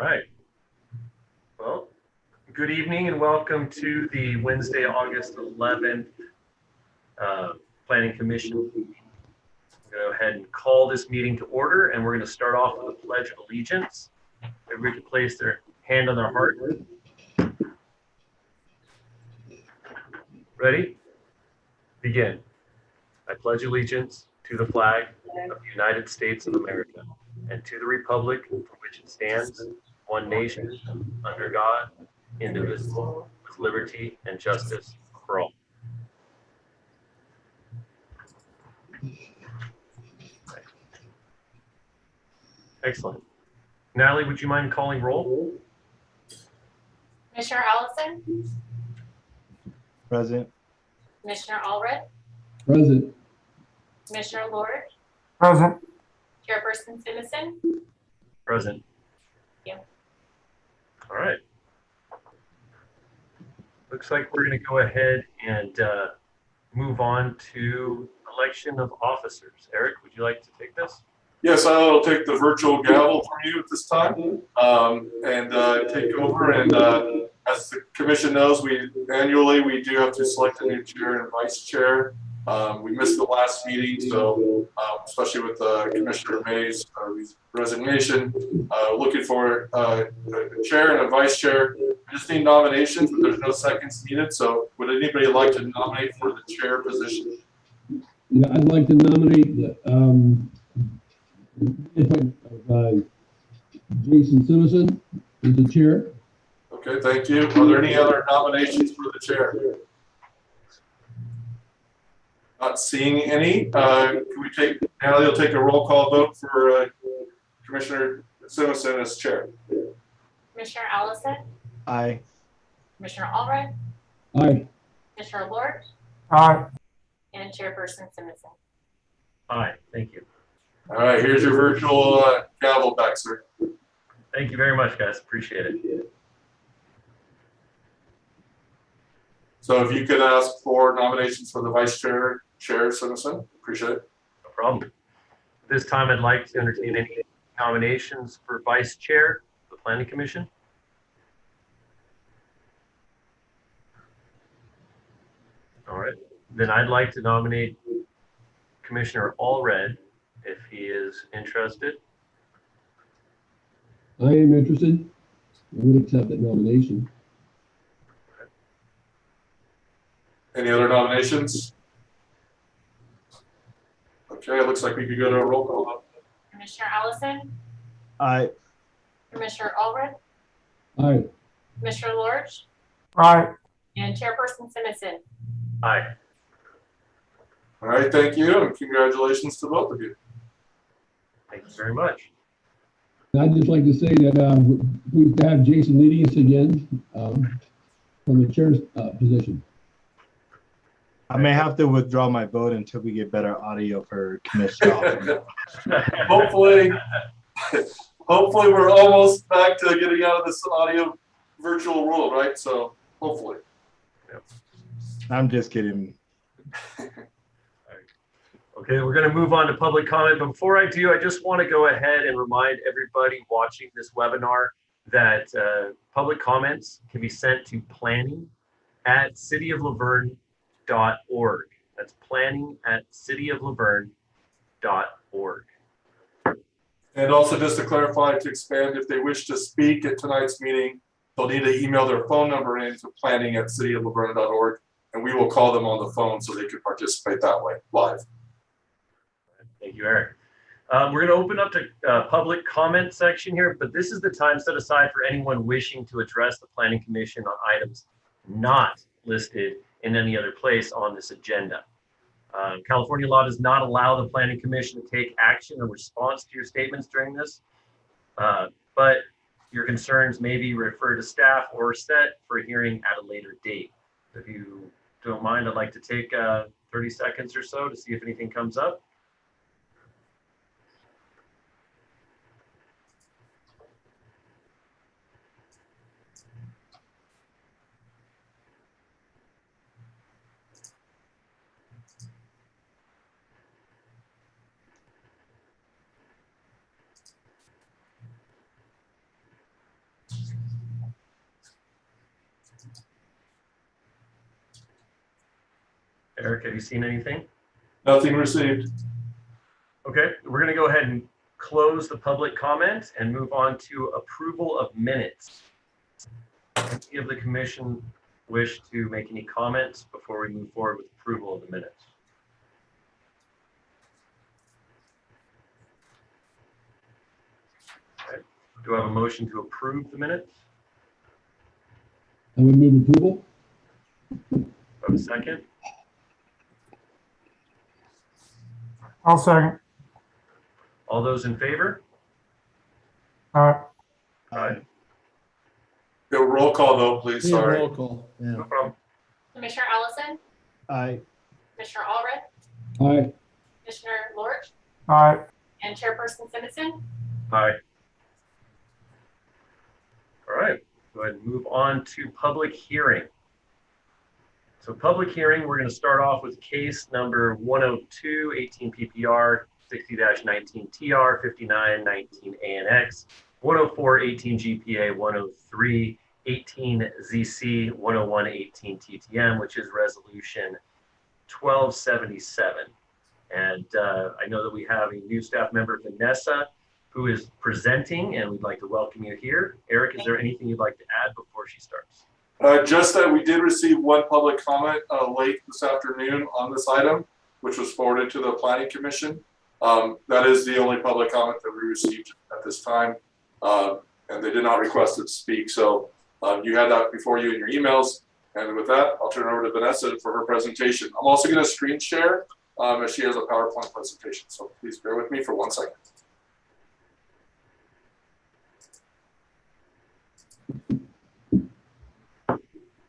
right. Well, good evening and welcome to the Wednesday, August 11th Planning Commission meeting. Go ahead and call this meeting to order, and we're going to start off with a pledge of allegiance. Everybody can place their hand on their heart. Ready? Begin. I pledge allegiance to the flag of the United States of America and to the republic for which it stands, one nation, under God, indivisible, with liberty and justice for all. Excellent. Natalie, would you mind calling roll? Commissioner Allison? Present. Commissioner Allred? Present. Commissioner Lord? Present. Chairperson Simonson? Present. Thank you. All right. Looks like we're going to go ahead and move on to election of officers. Eric, would you like to take this? Yes, I'll take the virtual gavel from you at this time and take over. And as the commission knows, annually we do have to select a new chair and vice chair. We missed the last meeting, so especially with Commissioner May's resignation, looking for a chair and a vice chair. I just need nominations, but there's no seconds needed. So would anybody like to nominate for the chair position? Yeah, I'd like to nominate Jason Simpson as the chair. Okay, thank you. Are there any other nominations for the chair? Not seeing any. Can we take, Natalie will take a roll call vote for Commissioner Simpson as chair. Commissioner Allison? Aye. Commissioner Allred? Aye. Commissioner Lord? Aye. And Chairperson Simonson. Aye, thank you. All right, here's your virtual gavel back, sir. Thank you very much, guys. Appreciate it. So if you could ask for nominations for the vice chair, Chair Simpson, appreciate it. No problem. At this time, I'd like to entertain any nominations for vice chair of the Planning Commission. All right, then I'd like to nominate Commissioner Allred if he is interested. I am interested. I would accept that nomination. Any other nominations? Okay, it looks like we could go to a roll call. Commissioner Allison? Aye. Commissioner Allred? Aye. Commissioner Lord? Aye. And Chairperson Simonson. Aye. All right, thank you, and congratulations to both of you. Thank you very much. I'd just like to say that we have Jason leading us again from the chair's position. I may have to withdraw my vote until we get better audio for Commissioner. Hopefully we're almost back to getting out of this audio virtual world, right? So hopefully. I'm just kidding. Okay, we're going to move on to public comment. But before I do, I just want to go ahead and remind everybody watching this webinar that public comments can be sent to planning@cityoflaverne.org. That's planning@cityoflaverne.org. And also just to clarify, to expand, if they wish to speak at tonight's meeting, they'll need to email their phone number in to planning@cityoflaverne.org, and we will call them on the phone so they can participate that way live. Thank you, Eric. We're going to open up to public comment section here, but this is the time set aside for anyone wishing to address the Planning Commission on items not listed in any other place on this agenda. California law does not allow the Planning Commission to take action in response to your statements during this, but your concerns may be referred to staff or set for a hearing at a later date. If you don't mind, I'd like to take 30 seconds or so to see if anything comes up. Eric, have you seen anything? Nothing received. Okay, we're going to go ahead and close the public comment and move on to approval of minutes. Any of the commission wish to make any comments before we move forward with approval of the minutes? Okay. Do I have a motion to approve the minutes? I would move approval. Do I have a second? I'll second. All those in favor? Aye. Aye. Go roll call though, please, Yeah, sorry. roll call, yeah. No problem. Commissioner Ellison, Aye. Commissioner Allred, Aye. Commissioner Lorch, Aye. and Chairperson Simmons. Aye. All right, go ahead and move on to public hearing. So public hearing, we're going to start off with case number 102, 18 PPR, 60-19 TR, 5919 ANX, 104, 18 GPA, 103, 18 ZC, 101, 18 TTM, which is resolution 1277. And I know that we have a new staff member, Vanessa, who is presenting, and we'd like to welcome you here. Eric, is there anything you'd like to add before she starts? Just that we did receive one public comment late this afternoon on this item, which was forwarded to the Planning Commission. That is the only public comment that we received at this time. And they did not request to speak. So you had that before you in your emails. And with that, I'll turn it over to Vanessa for her presentation. I'm also going to screen share as she has a PowerPoint presentation. So please bear with me for 1 second.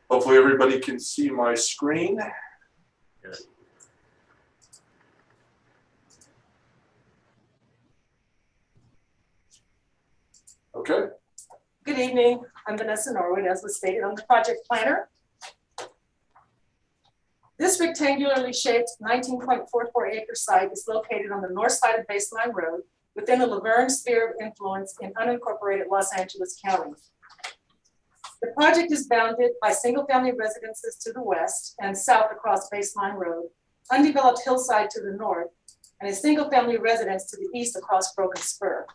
Hopefully everybody can see my screen. Yes. Okay. Good evening. I'm Vanessa Norwood, as was stated. I'm the project planner. This rectangularly shaped 19.44 acre site is located on the north side of Baseline Road within the Laverne sphere of influence in unincorporated Los Angeles County. The project is bounded by single-family residences to the west and south across Baseline Road, undeveloped hillside to the north, and a single-family residence to the east across Broken Spur.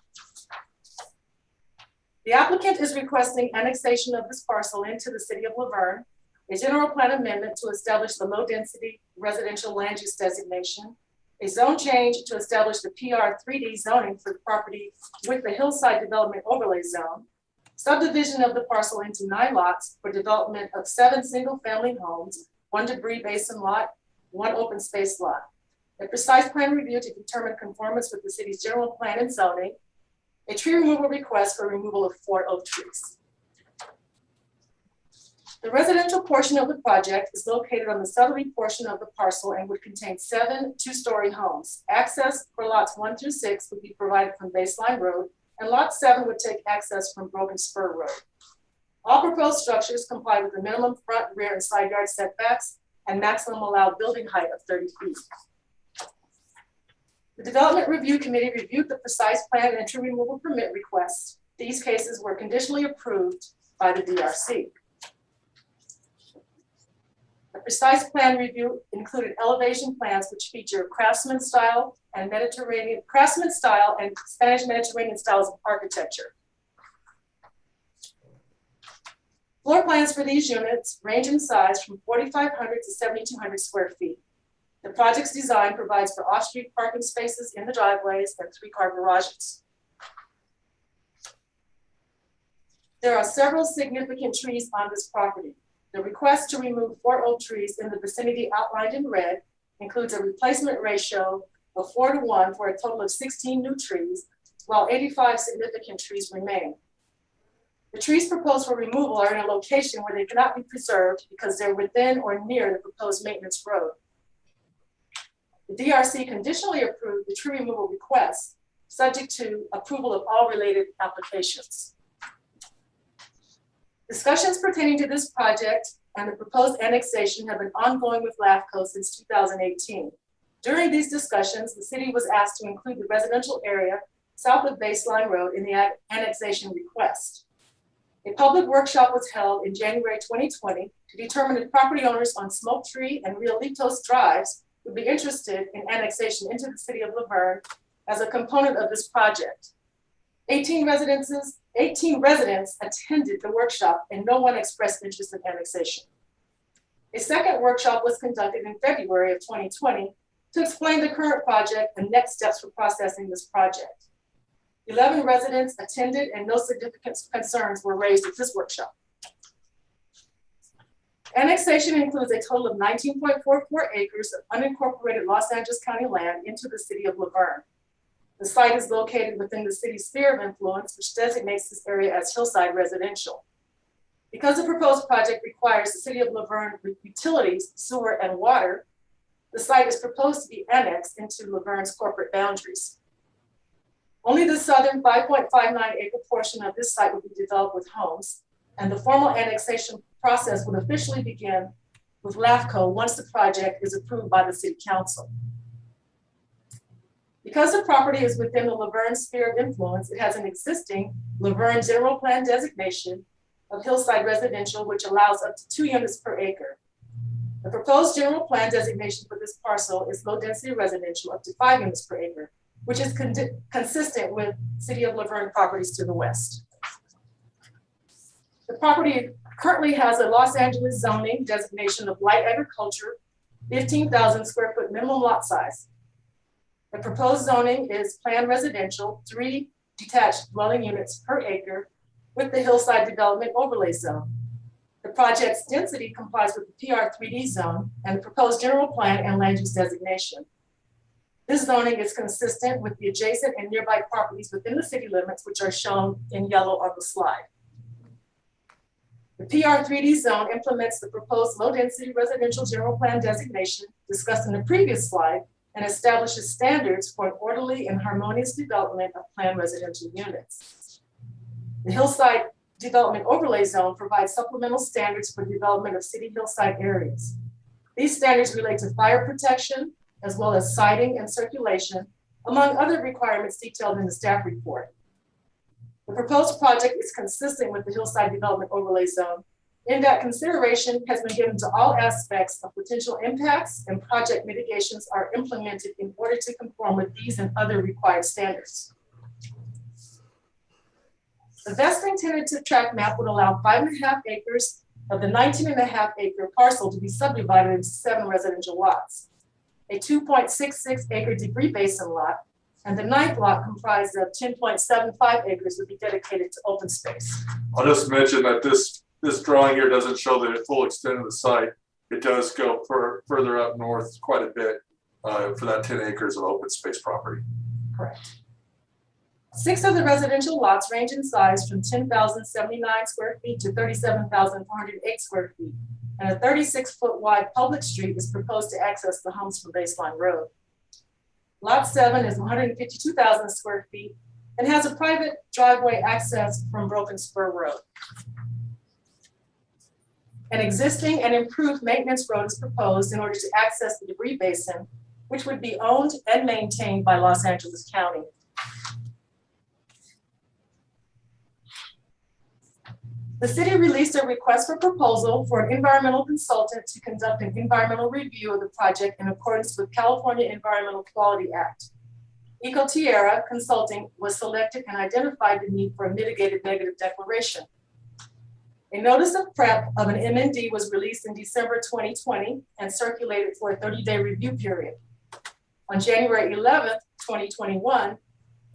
The applicant is requesting annexation of this parcel into the city of Laverne, a general plan amendment to establish the low-density residential land use designation, a zone change to establish the PR 3D zoning for the property with the hillside development overlay zone, subdivision of the parcel into 9 lots for development of 7 single-family homes, 1 debris basin lot, 1 open space lot, a precise plan review to determine conformance with the city's general plan and zoning, a tree removal request for removal of 4 oak trees. The residential portion of the project is located on the southerly portion of the parcel and would contain 7 two-story homes. Access for lots 1 through 6 would be provided from Baseline Road, and lot 7 would take access from Broken Spur Road. All proposed structures comply with the minimum front, rear, and side yard setbacks and maximum allowed building height of 30 feet. The Development Review Committee reviewed the precise plan and tree removal permit requests. These cases were conditionally approved by the DRC. The precise plan review included elevation plans which feature craftsman style and Spanish Mediterranean styles of architecture. Floor plans for these units range in size from 4,500 to 7,200 square feet. The project's design provides for off-street parking spaces in the driveways and 3-car garages. There are several significant trees on this property. The request to remove 4 oak trees in the vicinity outlined in red includes a replacement ratio of 4:1 for a total of 16 new trees, while 85 significant trees remain. The trees proposed for removal are in a location where they cannot be preserved because they're within or near the proposed maintenance road. The DRC conditionally approved the tree removal request, subject to approval of all related applications. Discussions pertaining to this project and the proposed annexation have been ongoing with LAFCO since 2018. During these discussions, the city was asked to include the residential area south of Baseline Road in the annexation request. A public workshop was held in January 2020 to determine if property owners on Smoke Tree and Riolitos Drives would be interested in annexation into the city of Laverne as a component of this project. 18 residents attended the workshop and no one expressed interest in annexation. A second workshop was conducted in February of 2020 to explain the current project and next steps for processing this project. 11 residents attended and no significant concerns were raised at this workshop. Annexation includes a total of 19.44 acres of unincorporated Los Angeles County land into the city of Laverne. The site is located within the city's sphere of influence, which designates this area as hillside residential. Because the proposed project requires the city of Laverne utilities, sewer, and water, the site is proposed to be annexed into Laverne's corporate boundaries. Only the southern 5.59 acre portion of this site will be developed with homes, and the formal annexation process would officially begin with LAFCO once the project is approved by the city council. Because the property is within the Laverne sphere of influence, it has an existing Laverne general plan designation of hillside residential, which allows up to 2 units per acre. The proposed general plan designation for this parcel is low density residential up to 5 units per acre, which is consistent with City of Laverne properties to the west. The property currently has a Los Angeles zoning designation of light agriculture, 15,000 square foot minimum lot size. The proposed zoning is planned residential, 3 detached dwelling units per acre with the hillside development overlay zone. The project's density complies with the PR3D zone and the proposed general plan and land use designation. This zoning is consistent with the adjacent and nearby properties within the city limits, which are shown in yellow on the slide. The PR3D zone implements the proposed low-density residential general plan designation discussed in the previous slide and establishes standards for an orderly and harmonious development of planned residential units. The hillside development overlay zone provides supplemental standards for development of city hillside areas. These standards relate to fire protection, as well as siting and circulation, among other requirements detailed in the staff report. The proposed project is consistent with the hillside development overlay zone in that consideration has been given to all aspects of potential impacts and project mitigations are implemented in order to conform with these and other required standards. The vesting tentative tract map would allow 5.5 acres of the 19.5 acre parcel to be subdivided into 7 residential lots. A 2.66 acre debris basin lot, and the 9th lot comprised of 10.75 acres would be dedicated to open space. I'll just mention that this drawing here doesn't show the full extent of the site. It does go further up north quite a bit for that 10 acres of open space property. Correct. 6 of the residential lots range in size from 10,079 square feet to 37,408 square feet. And a 36-foot wide public street is proposed to access the homes from Baseline Road. Lot 7 is 152,000 square feet and has a private driveway access from Broken Spur Road. An existing and improved maintenance road is proposed in order to access the debris basin, which would be owned and maintained by Los Angeles County. The city released a request for proposal for an environmental consultant to conduct an environmental review of the project in accordance with California Environmental Quality Act. EcoTierra Consulting was selected and identified the need for a mitigated negative declaration. A notice of prep of an MND was released in December 2020 and circulated for a 30-day review period. On January 11th, 2021,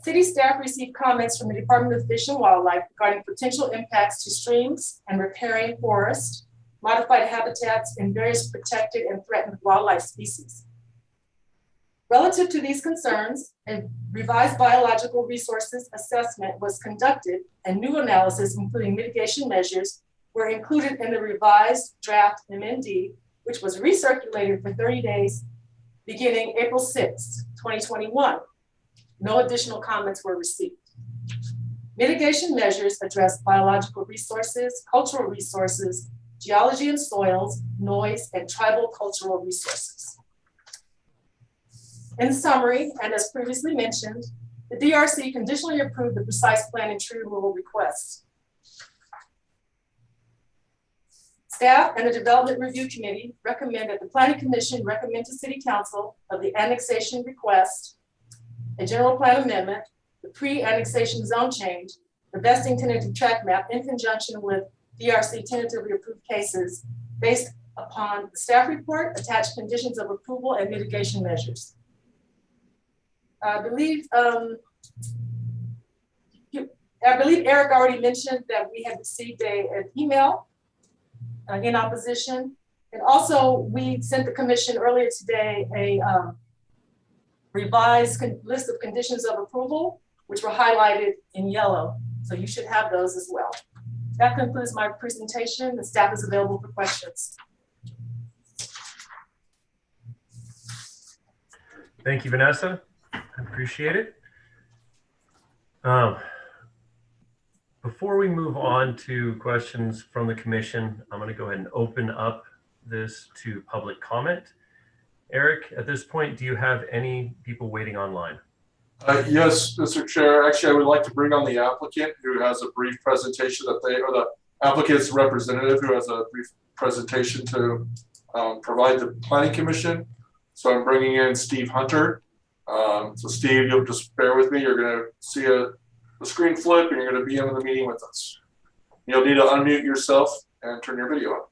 city staff received comments from the Department of Fish and Wildlife regarding potential impacts to streams and riparian forests, modified habitats, and various protected and threatened wildlife species. Relative to these concerns, a revised biological resources assessment was conducted and new analysis, including mitigation measures, were included in the revised draft MND, which was recirculated for 30 days beginning April 6, 2021. No additional comments were received. Mitigation measures address biological resources, cultural resources, geology and soils, noise, and tribal cultural resources. In summary, and as previously mentioned, the DRC conditionally approved the precise plan and tree removal requests. Staff and the Development Review Committee recommend that the Planning Commission recommend to City Council of the annexation request, a general plan amendment, the pre-annexation zone change, the vesting tentative tract map in conjunction with DRC tentatively approved cases based upon the staff report, attached conditions of approval and mitigation measures. I believe Eric already mentioned that we had received an email in opposition. And also we sent the commission earlier today a revised list of conditions of approval, which were highlighted in yellow. So you should have those as well. That concludes my presentation. The staff is available for questions. Thank you, Vanessa. I appreciate it. Before we move on to questions from the commission, I'm going to go ahead and open up this to public comment. Eric, at this point, do you have any people waiting online? Yes, Mr. Chair. Actually, I would like to bring on the applicant who has a brief presentation or the applicant's representative who has a brief presentation to provide the Planning Commission. So I'm bringing in Steve Hunter. So Steve, you'll just bear with me. You're going to see the screen flip and you're going to be in the meeting with us. You'll need to unmute yourself and turn your video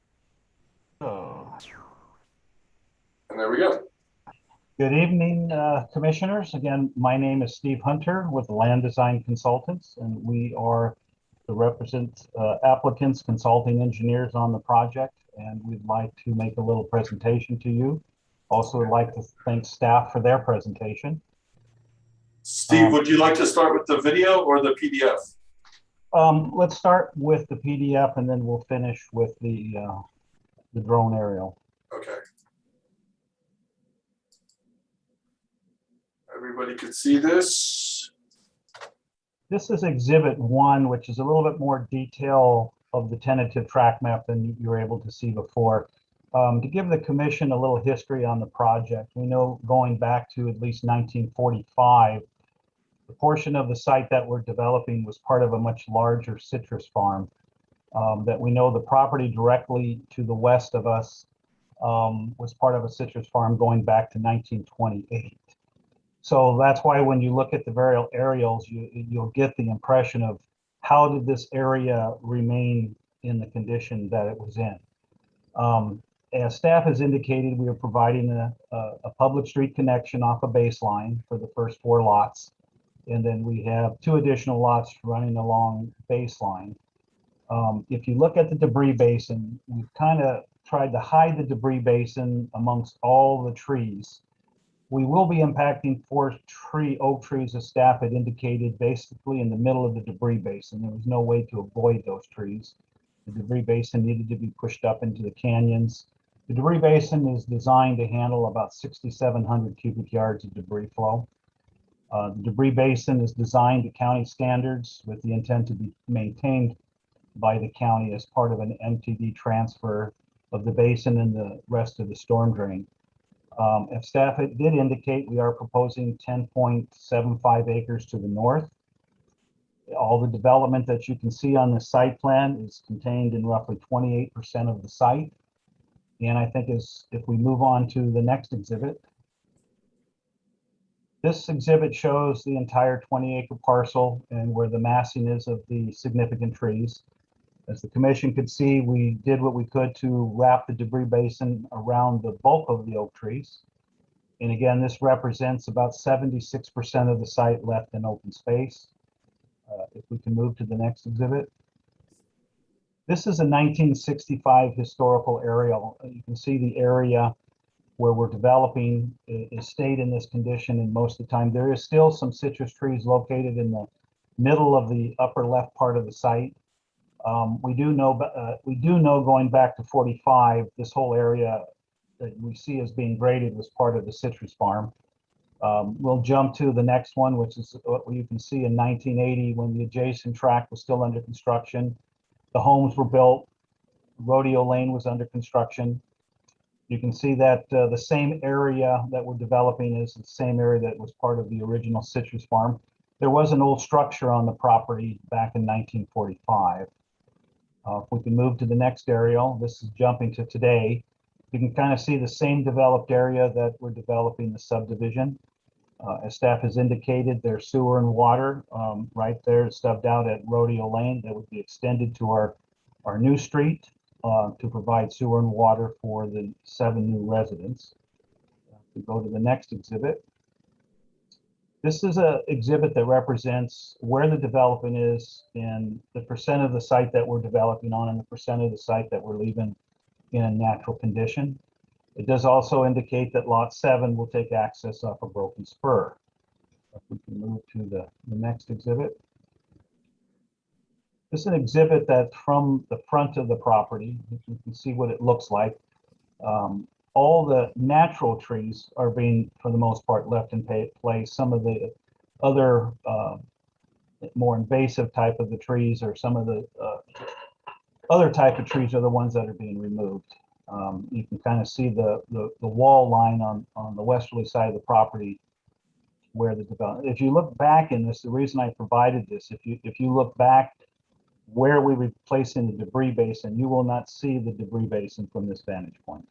on. And there we go. Good evening, commissioners. Again, my name is Steve Hunter with Land Design Consultants, and we are the applicants, consulting engineers on the project, and we'd like to make a little presentation to you. Also, would like to thank staff for their presentation. Steve, would you like to start with the video or the PDF? Let's start with the PDF, and then we'll finish with the drone aerial. Okay. Everybody could see this. This is Exhibit 1, which is a little bit more detail of the tentative track map than you were able to see before. To give the commission a little history on the project, we know going back to at least 1945, the portion of the site that we're developing was part of a much larger citrus farm. That we know the property directly to the west of us was part of a citrus farm going back to 1928. So that's why when you look at the various aerials, you'll get the impression of how did this area remain in the condition that it was in. As staff has indicated, we are providing a public street connection off a baseline for the first 4 lots. And then we have 2 additional lots running along baseline. If you look at the debris basin, we've kind of tried to hide the debris basin amongst all the trees. We will be impacting 4 oak trees, as staff had indicated, basically in the middle of the debris basin. There was no way to avoid those trees. The debris basin needed to be pushed up into the canyons. The debris basin is designed to handle about 6,700 cubic yards of debris flow. The debris basin is designed to county standards with the intent to be maintained by the county as part of an MTD transfer of the basin and the rest of the storm drain. If staff did indicate, we are proposing 10.75 acres to the north. All the development that you can see on the site plan is contained in roughly 28% of the site. And I think if we move on to the next exhibit, this exhibit shows the entire 20-acre parcel and where the massing is of the significant trees. As the commission could see, we did what we could to wrap the debris basin around the bulk of the oak trees. And again, this represents about 76% of the site left in open space. If we can move to the next exhibit. This is a 1965 historical aerial. You can see the area where we're developing is stayed in this condition, and most of the time there is still some citrus trees located in the middle of the upper left part of the site. We do know going back to 45, this whole area that we see as being graded was part of the citrus farm. We'll jump to the next one, which is what you can see in 1980 when the adjacent tract was still under construction. The homes were built, Rodeo Lane was under construction. You can see that the same area that we're developing is the same area that was part of the original citrus farm. There was an old structure on the property back in 1945. If we can move to the next aerial, this is jumping to today. You can kind of see the same developed area that we're developing the subdivision. As staff has indicated, there's sewer and water right there stubbed out at Rodeo Lane that would be extended to our new street to provide sewer and water for the 7 new residents. We go to the next exhibit. This is an exhibit that represents where the development is and the percent of the site that we're developing on and the percent of the site that we're leaving in a natural condition. It does also indicate that lot 7 will take access off of Broken Spur. If we can move to the next exhibit. This is an exhibit that from the front of the property, you can see what it looks like. All the natural trees are being, for the most part, left in place. Some of the other more invasive type of the trees or some of the other type of trees are the ones that are being removed. You can kind of see the wall line on the westerly side of the property where the development. If you look back in this, the reason I provided this, if you look back where we would place in the debris basin, you will not see the debris basin from this vantage point.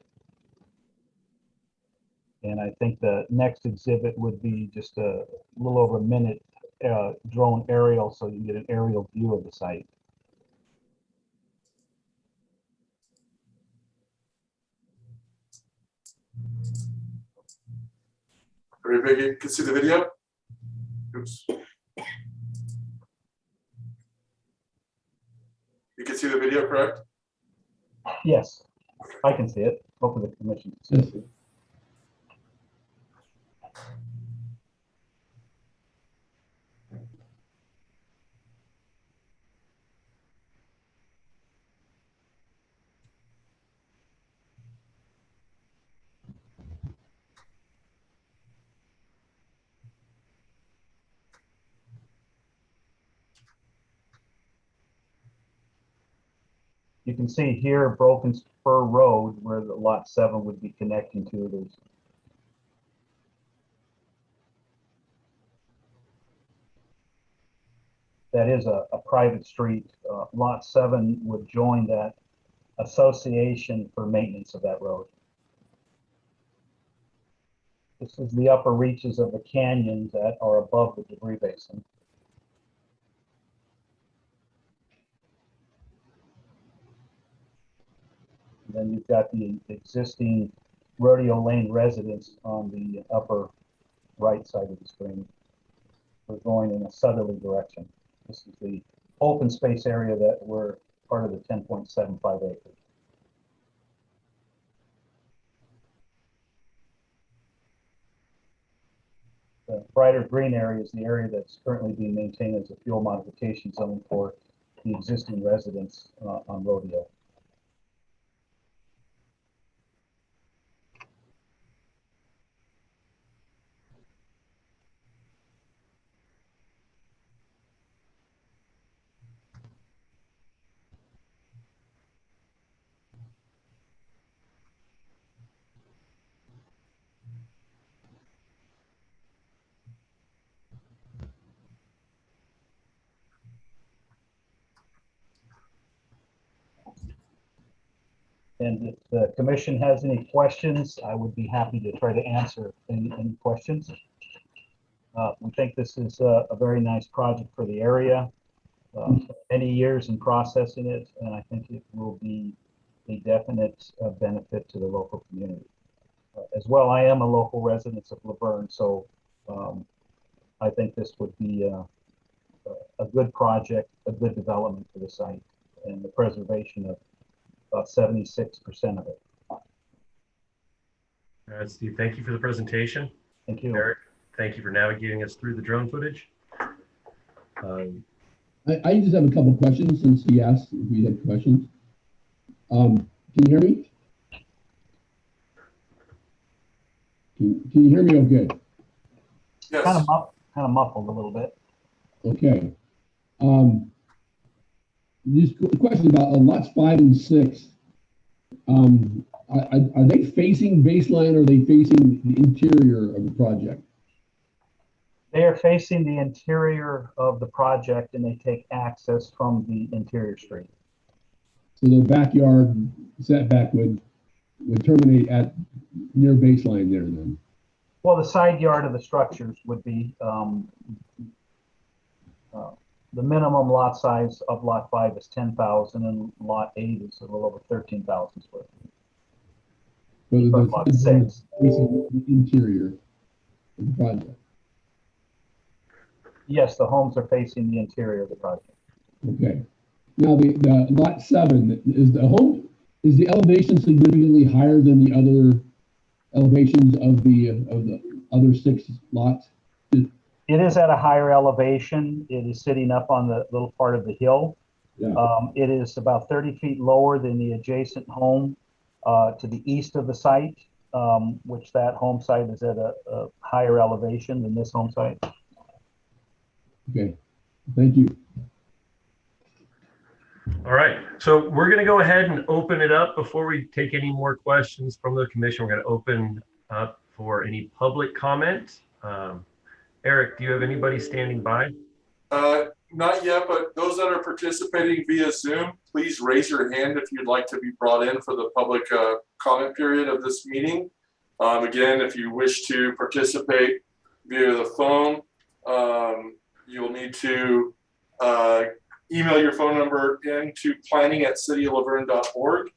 And I think the next exhibit would be just a little over a minute drone aerial so you can get an aerial view of the site. Everybody can see the video? Oops. You can see the video, correct? Yes, I can see it. Hopefully the commission can see it. You can see here Broken Spur Road where the lot 7 would be connecting to. There's that is a private street. Lot 7 would join that association for maintenance of that road. This is the upper reaches of the canyon that are above the debris basin. Then you've got the existing Rodeo Lane residence on the upper right side of the screen. We're going in a southerly direction. This is the open space area that we're part of the 10.75 acres. The brighter green area is the area that's currently being maintained as a fuel modification zone for the existing residents on Rodeo. And if the commission has any questions, I would be happy to try to answer any questions. We think this is a very nice project for the area. Many years in processing it, and I think it will be a definite benefit to the local community. As well, I am a local resident of Laverne, so I think this would be a good project, a good development for the site, and the preservation of about 76% of it. All right, Steve, thank you for the presentation. Thank you. Eric, thank you for navigating us through the drone footage. I just have a couple questions since he asked if we had questions. Can you hear me? Can you hear me okay? Yes. Kind of muffled a little bit. Okay. Just a question about lots 5 and 6. Are they facing baseline or are they facing the interior of the project? They are facing the interior of the project and they take access from the interior street. So their backyard setback would terminate at near baseline there then. Well, the side yard of the structures would be, the minimum lot size of lot 5 is 10,000 and lot 8 is a little over 13,000 square feet. But But the lot 6. facing the interior of the project. Yes, the homes are facing the interior of the project. Okay. Now the lot 7 is the elevation significantly higher than the other elevations of the other 6 lots? It is at a higher elevation. It is sitting up on the little part of the hill. Yeah. It is about 30 feet lower than the adjacent home to the east of the site, which that home site is at a higher elevation than this home site. Okay. Thank you. All right, so we're going to go ahead and open it up before we take any more questions from the commission. We're going to open up for any public comment. Eric, do you have anybody standing by? Not yet, but those that are participating via Zoom, please raise your hand if you'd like to be brought in for the public comment period of this meeting. Again, if you wish to participate via the phone, you'll need to email your phone number into planning@cityoflaverne.org,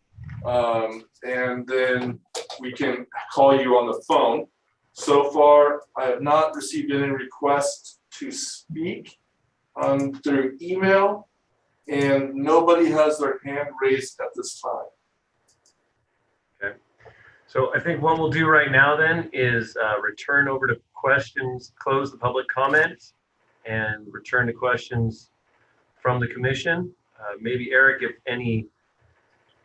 and then we can call you on the phone. So far, I have not received any requests to speak through email, and nobody has their hand raised at this time. Okay, so I think what we'll do right now then is return over to questions, close the public comment, and return to questions from the commission. Maybe Eric, if any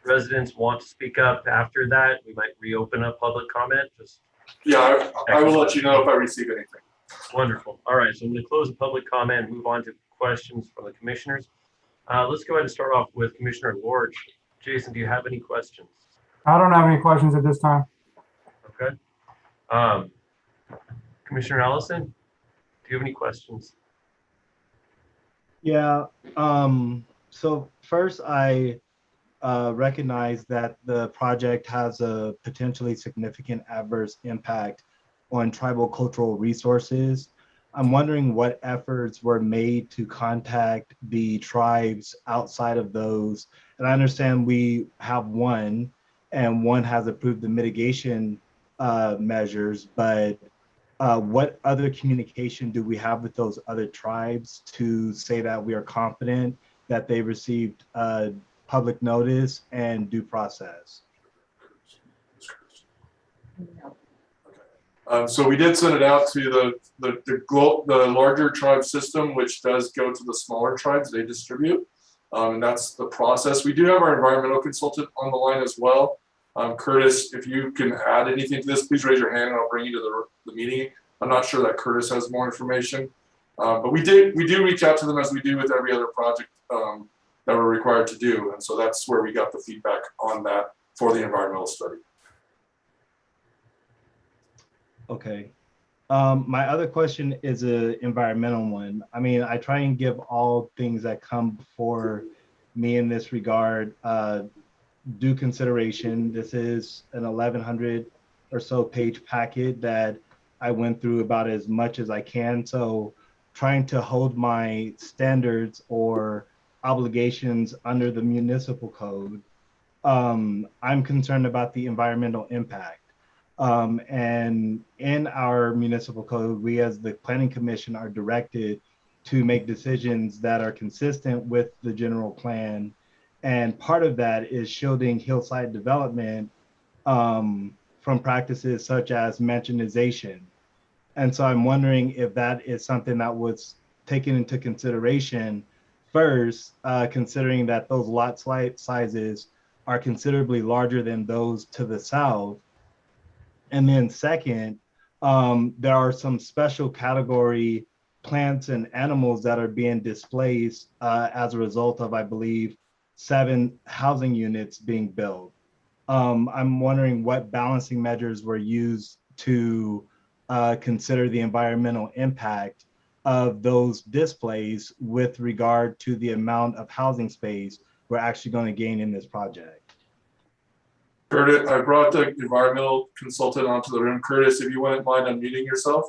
residents want to speak up after that, we might reopen up public comment. Yeah, I will let you know if I receive anything. Wonderful. All right, so I'm going to close the public comment and move on to questions from the commissioners. Let's go ahead and start off with Commissioner Lord. Jason, do you have any questions? I don't have any questions at this time. Okay. Commissioner Allison, do you have any questions? Yeah. So first, I recognize that the project has a potentially significant adverse impact on tribal cultural resources. I'm wondering what efforts were made to contact the tribes outside of those. And I understand we have one, and one has approved the mitigation measures, but what other communication do we have with those other tribes to say that we are confident that they received public notice and due process? So we did send it out to the larger tribe system, which does go to the smaller tribes they distribute. And that's the process. We do have our environmental consultant on the line as well. Curtis, if you can add anything to this, please raise your hand and I'll bring you to the meeting. I'm not sure that Curtis has more information, but we do reach out to them as we do with every other project that we're required to do. And so that's where we got the feedback on that for the environmental study. Okay. My other question is an environmental one. I mean, I try and give all things that come before me in this regard due consideration. This is an 1,100 or so page packet that I went through about as much as I can. So trying to hold my standards or obligations under the municipal code, I'm concerned about the environmental impact. And in our municipal code, we as the Planning Commission are directed to make decisions that are consistent with the general plan. And part of that is shielding hillside development from practices such as mansionization. And so I'm wondering if that is something that was taken into consideration first, considering that those lot sizes are considerably larger than those to the south. And then second, there are some special category plants and animals that are being displaced as a result of, I believe, 7 housing units being built. I'm wondering what balancing measures were used to consider the environmental impact of those displays with regard to the amount of housing space we're actually going to gain in this project? Curtis, I brought the environmental consultant onto the room. Curtis, if you wouldn't mind unmuting yourself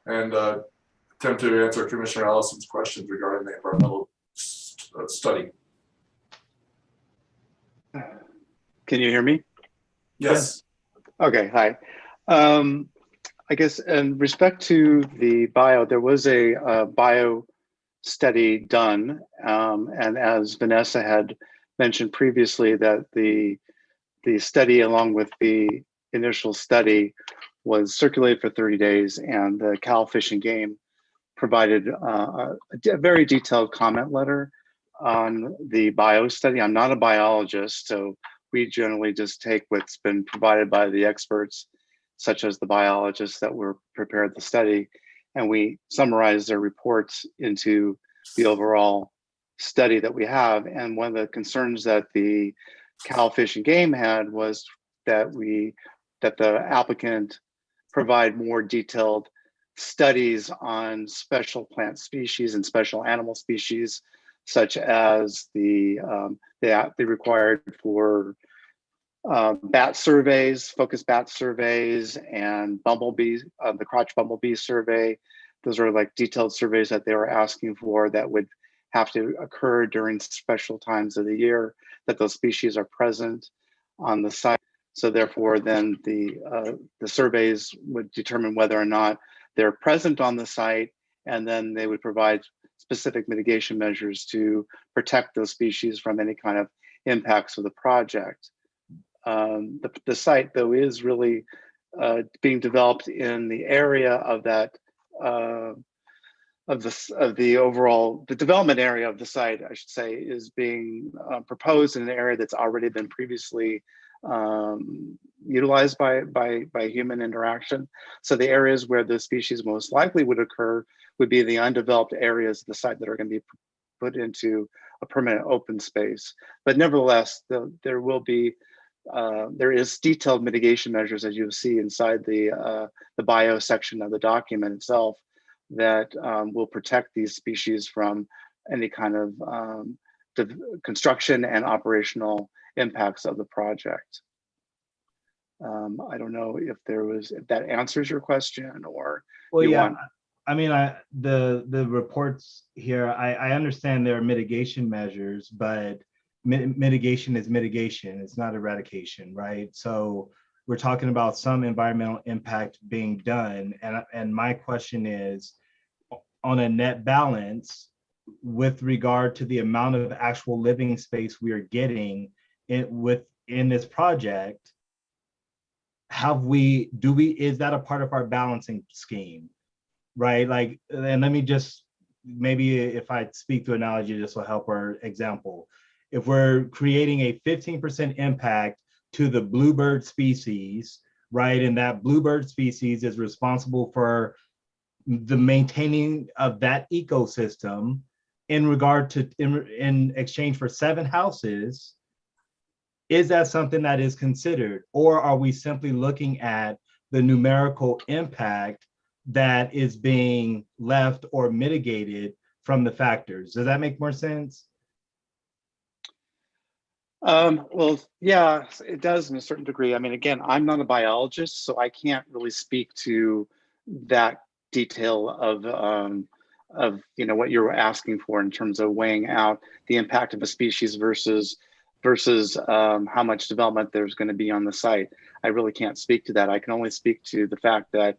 and attempt to answer Commissioner Allison's questions regarding the environmental study. Can you hear me? Yes. Okay, hi. I guess in respect to the bio, there was a bio study done. And as Vanessa had mentioned previously, that the study along with the initial study was circulated for 30 days, and the Cal Fish and Game provided a very detailed comment letter on the bio study. I'm not a biologist, so we generally just take what's been provided by the experts, such as the biologists that were prepared the study, and we summarize their reports into the overall study that we have. And one of the concerns that the Cal Fish and Game had was that the applicant provide more detailed studies on special plant species and special animal species, such as the required for bat surveys, focused bat surveys, and bumblebees, the crotch bumblebee survey. Those are like detailed surveys that they were asking for that would have to occur during special times of the year that those species are present on the site. So therefore, then the surveys would determine whether or not they're present on the site, and then they would provide specific mitigation measures to protect those species from any kind of impacts of the project. The site, though, is really being developed in the area of that of the overall development area of the site, I should say, is being proposed in an area that's already been previously utilized by human interaction. So the areas where the species most likely would occur would be the undeveloped areas of the site that are going to be put into a permanent open space. But nevertheless, there is detailed mitigation measures, as you see inside the bio section of the document itself, that will protect these species from any kind of construction and operational impacts of the project. I don't know if that answers your question, or well, yeah. I mean, the reports here, I understand there are mitigation measures, but mitigation is mitigation. It's not eradication, right? So we're talking about some environmental impact being done. And my question is, on a net balance, with regard to the amount of actual living space we are getting within this project, is that a part of our balancing scheme, right? Like, and let me just, maybe if I speak to analogy, this will help our example. If we're creating a 15% impact to the bluebird species, right? And that bluebird species is responsible for the maintaining of that ecosystem in regard to, in exchange for 7 houses, is that something that is considered? Or are we simply looking at the numerical impact that is being left or mitigated from the factors? Does that make more sense? Well, yeah, it does in a certain degree. I mean, again, I'm not a biologist, so I can't really speak to that detail of what you're asking for in terms of weighing out the impact of a species versus how much development there's going to be on the site. I really can't speak to that. I can only speak to the fact that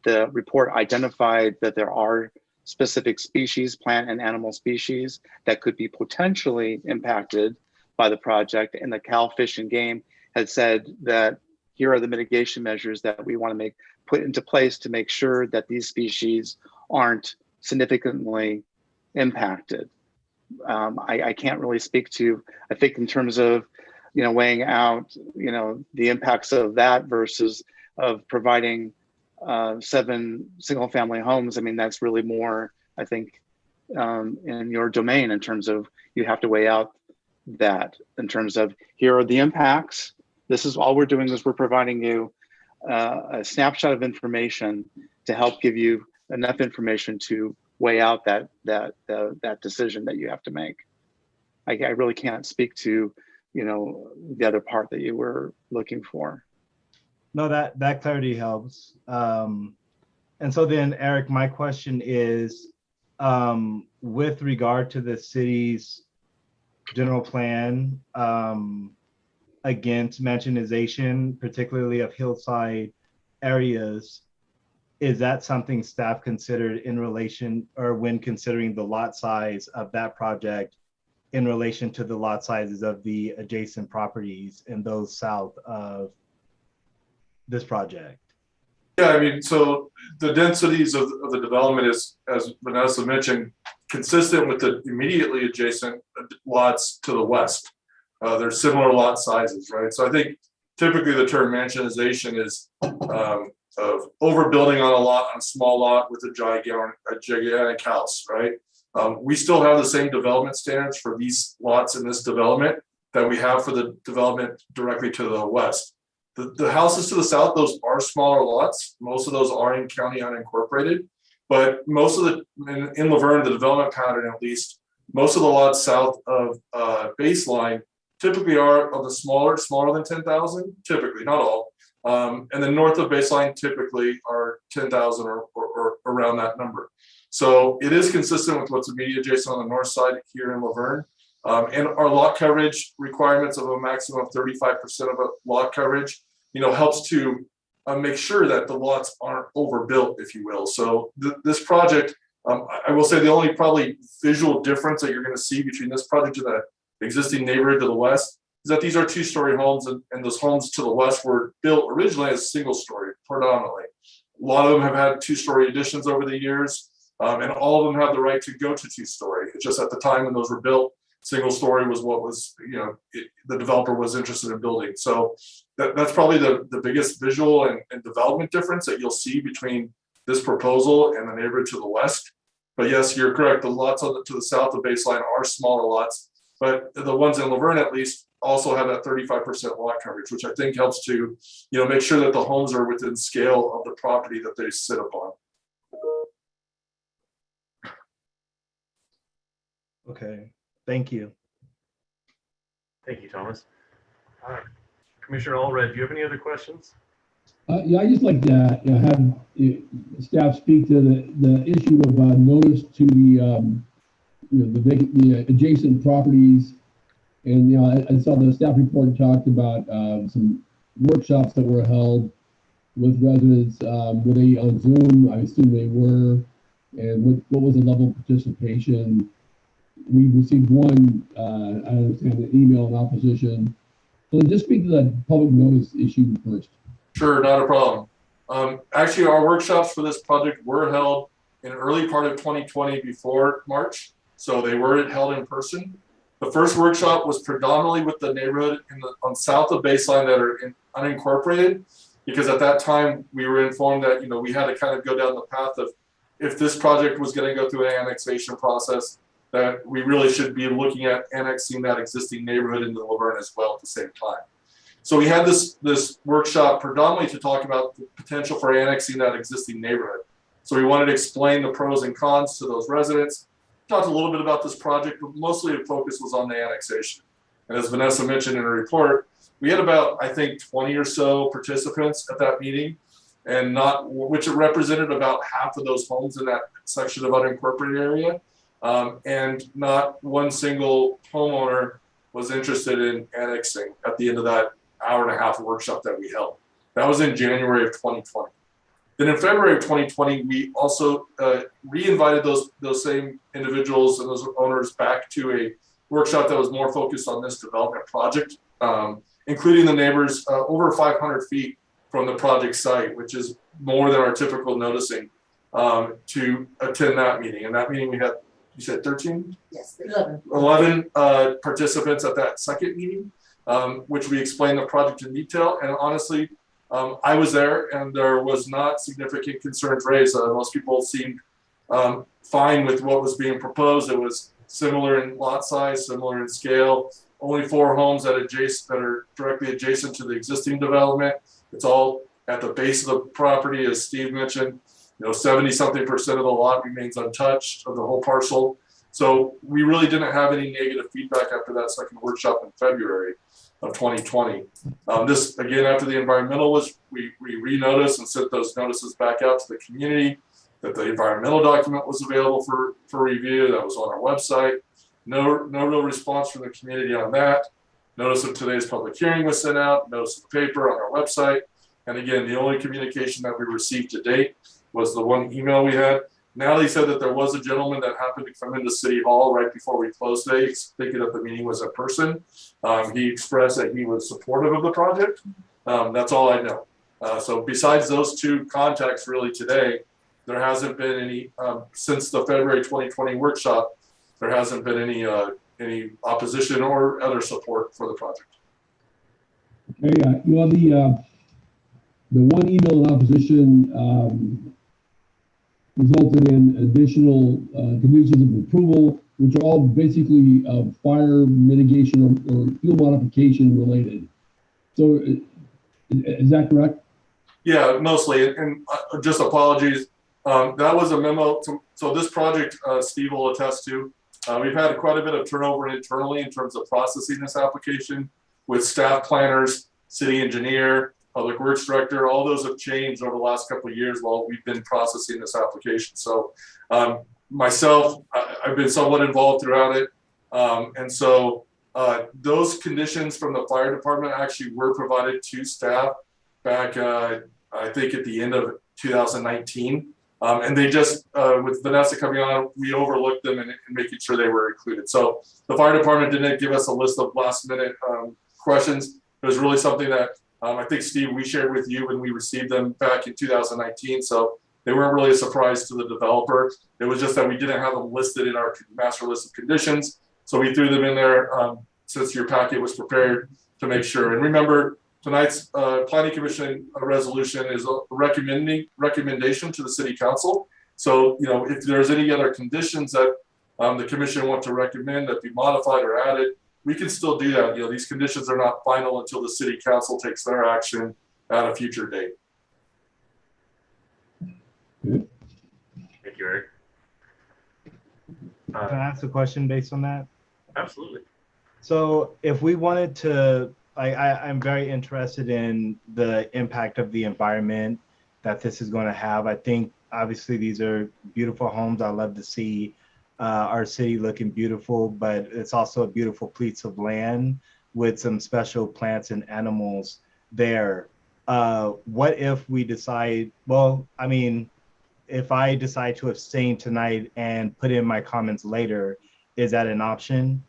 the report identified that there are specific species, plant and animal species, that could be potentially impacted by the project, and the Cal Fish and Game had said that here are the mitigation measures that we want to put into place to make sure that these species aren't significantly impacted. I can't really speak to, I think, in terms of weighing out the impacts of that versus of providing 7 single-family homes. I mean, that's really more, I think, in your domain, in terms of you have to weigh out that in terms of, here are the impacts. This is all we're doing, is we're providing you a snapshot of information to help give you enough information to weigh out that decision that you have to make. I really can't speak to, the other part that you were looking for. No, that clarity helps. And so then, Eric, my question is, with regard to the city's general plan against mansionization, particularly of hillside areas, is that something staff considered in relation, or when considering the lot size of that project in relation to the lot sizes of the adjacent properties and those south of this project? Yeah, I mean, so the densities of the development is, as Vanessa mentioned, consistent with the immediately adjacent lots to the west. They're similar lot sizes, right? So I think typically the term mansionization is of overbuilding on a small lot with a gigantic house, right? We still have the same development standards for these lots in this development that we have for the development directly to the west. The houses to the south, those are smaller lots. Most of those are in county unincorporated, but most of in Laverne, the development pattern at least, most of the lots south of baseline typically are of the smaller than 10,000, typically, not all. And then north of baseline typically are 10,000 or around that number. So it is consistent with what's immediately adjacent on the north side here in Laverne. And our lot coverage requirements of a maximum of 35% of a lot coverage, helps to make sure that the lots aren't overbuilt, if you will. So this project, I will say the only probably visual difference that you're going to see between this project and the existing neighborhood to the west is that these are two-story homes, and those homes to the west were built originally as single-story, predominantly. A lot of them have had two-story additions over the years, and all of them have the right to go to two-story. It's just at the time when those were built, single story was what was, the developer was interested in building. So that's probably the biggest visual and development difference that you'll see between this proposal and the neighborhood to the west. But yes, you're correct. The lots to the south of baseline are smaller lots, but the ones in Laverne at least also have that 35% lot coverage, which I think helps to, make sure that the homes are within scale of the property that they sit upon. Okay. Thank you. Thank you, Thomas. Commissioner Allred, do you have any other questions? Yeah, I just like to have staff speak to the issue of notice to the adjacent properties. And I saw the staff report talked about some workshops that were held with residents. Were they on Zoom? I assume they were. And what was the level of participation? We received one, I understand, an email in opposition. So just speak to the public notice issue first. Sure, not a problem. Actually, our workshops for this project were held in early part of 2020 before March. So they were held in person. The first workshop was predominantly with the neighborhood on south of baseline that are unincorporated, because at that time we were informed that, we had to kind of go down the path of, if this project was going to go through an annexation process, that we really should be looking at annexing that existing neighborhood into Laverne as well at the same time. So we had this workshop predominantly to talk about the potential for annexing that existing neighborhood. So we wanted to explain the pros and cons to those residents, talked a little bit about this project, but mostly the focus was on the annexation. And as Vanessa mentioned in her report, we had about, I think, 20 or so participants at that meeting, and which represented about half of those homes in that section of unincorporated area. And not one single homeowner was interested in annexing at the end of that hour and a half workshop that we held. That was in January of 2020. Then in February of 2020, we also re-invited those same individuals and those owners back to a workshop that was more focused on this development project, including the neighbors over 500 feet from the project site, which is more than our typical noticing, to attend that meeting. And that meeting we had, you said 13? Yes, 11. 11 participants at that second meeting, which we explained the project in detail. And honestly, I was there and there was not significant concerns raised. Most people seemed fine with what was being proposed. It was similar in lot size, similar in scale. Only 4 homes that are directly adjacent to the existing development. It's all at the base of the property, as Steve mentioned. 70-something% of the lot remains untouched of the whole parcel. So we really didn't have any negative feedback after that second workshop in February of 2020. This, again, after the environmental was, we re-noticed and sent those notices back out to the community that the environmental document was available for review. That was on our website. No real response from the community on that. Notice of today's public hearing was sent out, notice of the paper on our website. And again, the only communication that we received to date was the one email we had. Natalie said that there was a gentleman that happened to come into City Hall right before we closed today, thinking that the meeting was in person. He expressed that he was supportive of the project. That's all I know. So besides those two contacts really today, there hasn't been any, since the February 2020 workshop, there hasn't been any opposition or other support for the project. Okay, the one email in opposition resulted in additional conditions of approval, which are all basically fire mitigation or fuel modification related. So is that correct? Yeah, mostly, and just apologies. That was a memo. So this project, Steve will attest to, we've had quite a bit of turnover internally in terms of processing this application with staff planners, city engineer, public works director. All those have changed over the last couple of years while we've been processing this application. So myself, I've been somewhat involved throughout it. And so those conditions from the fire department actually were provided to staff back, I think at the end of 2019. And they just, with Vanessa coming on, we overlooked them and making sure they were included. So the fire department didn't give us a list of last minute questions. It was really something that I think, Steve, we shared with you when we received them back in 2019. So they weren't really a surprise to the developer. It was just that we didn't have them listed in our master list of conditions. So we threw them in there since your packet was prepared to make sure. And remember, tonight's Planning Commission resolution is a recommendation to the City Council. So, you know, if there's any other conditions that the Commission want to recommend that be modified or added, we can still do that. You know, these conditions are not final until the City Council takes their action at a future date. Thank you, Eric. Can I ask a question based on that? Absolutely. So if we wanted to, I'm very interested in the impact of the environment that this is going to have. I think obviously these are beautiful homes. I love to see our city looking beautiful, but it's also a beautiful piece of land with some special plants and animals there. What if we decide, well, I mean, if I decide to abstain tonight and put in my comments later, is that an option?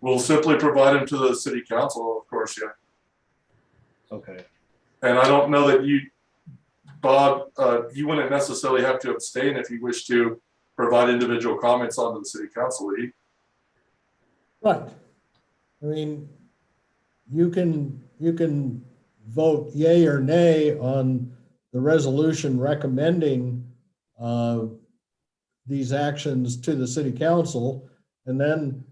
We'll simply provide them to the City Council, of course, yeah. Okay. And I don't know that you, Bob, you wouldn't necessarily have to abstain if you wish to provide individual comments onto the City Council, would you? Right. I mean, you can vote yay or nay on the resolution recommending these actions to the City Council, and then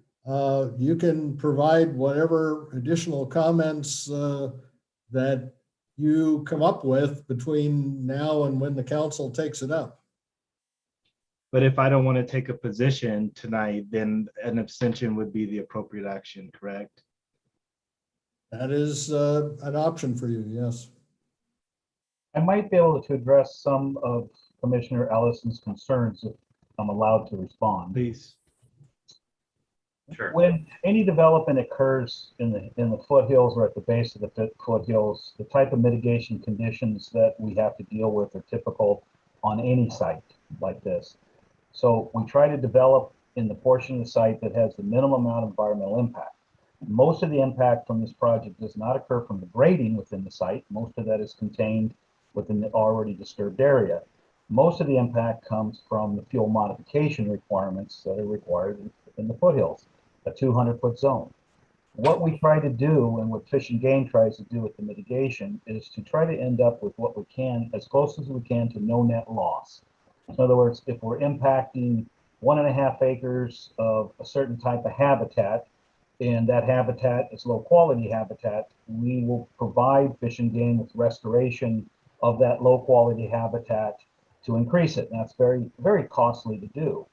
you can provide whatever additional comments that you come up with between now and when the council takes it up. But if I don't want to take a position tonight, then an abstention would be the appropriate action, correct? That is an option for you, yes. I might be able to address some of Commissioner Ellison's concerns if I'm allowed to respond. Please. Sure. When any development occurs in the foothills or at the base of the foothills, the type of mitigation conditions that we have to deal with are typical on any site like this. So we try to develop in the portion of the site that has the minimum amount of environmental impact. Most of the impact from this project does not occur from the grading within the site. Most of that is contained within the already disturbed area. Most of the impact comes from the fuel modification requirements that are required in the foothills, a 200-foot zone. What we try to do, and what Fish and Game tries to do with the mitigation, is to try to end up with what we can, as close as we can, to no net loss. In other words, if we're impacting 1.5 acres of a certain type of habitat, and that habitat is low quality habitat, we will provide Fish and Game with restoration of that low quality habitat to increase it. And that's very, very costly to do.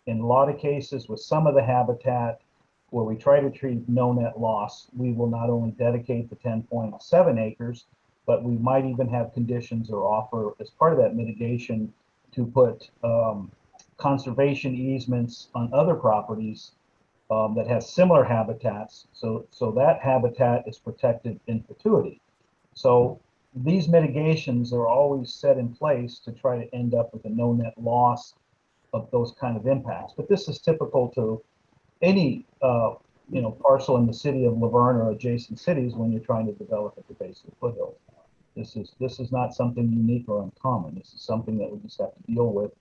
in a lot of cases with some of the habitat where we try to treat no net loss, we will not only dedicate the 10.7 acres, but we might even have conditions or offer as part of that mitigation to put conservation easements on other properties that have similar habitats. So that habitat is protected in perpetuity. So these mitigations are always set in place to try to end up with a no net loss of those kind of impacts. But this is typical to any parcel in the city of Laverne or adjacent cities when you're trying to develop at the base of the foothills. This is not something unique or uncommon. This is something that we just have to deal with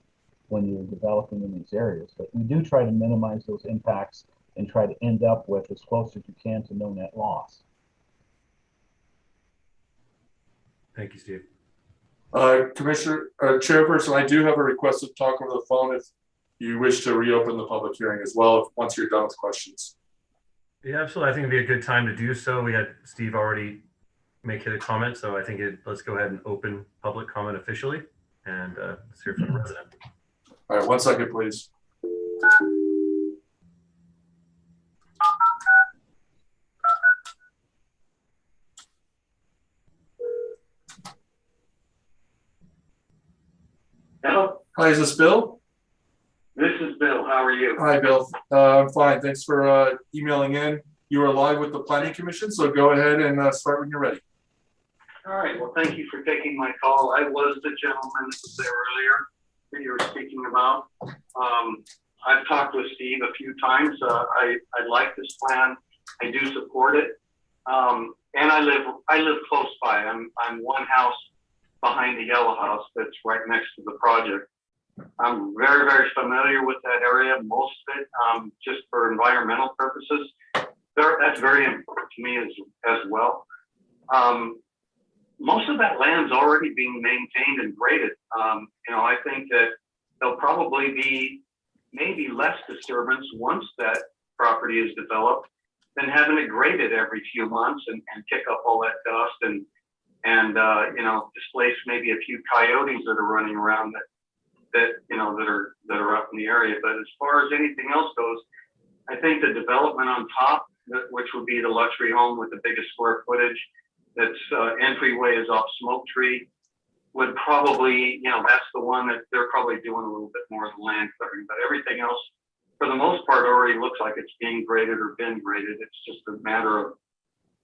when you're developing in these areas. But we do try to minimize those impacts and try to end up with as close as you can to no net loss. Thank you, Steve. Commissioner, Chairperson, I do have a request to talk over the phone if you wish to reopen the public hearing as well, once you're done with questions. Yeah, absolutely. I think it'd be a good time to do so. We had Steve already make a comment, so I think let's go ahead and open public comment officially, and let's hear from the resident. All right, 1 second, please. Hello, Hi, is this Bill? this is Bill. How are you? Hi, Bill. I'm fine. Thanks for emailing in. You are live with the Planning Commission, so go ahead and start when you're ready. All right. Well, thank you for taking my call. I was the gentleman that was there earlier that you were speaking about. I've talked with Steve a few times. I like this plan. I do support it. And I live close by. I'm one house behind the yellow house that's right next to the project. I'm very, very familiar with that area, most of it, just for environmental purposes. That's very important to me as well. Most of that land's already being maintained and graded. I think that there'll probably be maybe less disturbance once that property is developed than having it graded every few months and kick up all that dust and displace maybe a few coyotes that are running around that are up in the area. But as far as anything else goes, I think the development on top, which would be the luxury home with the biggest square footage, that's entryway is off Smoke Tree, would probably, that's the one that they're probably doing a little bit more of the land clearing. But everything else, for the most part, already looks like it's being graded or been graded. It's just a matter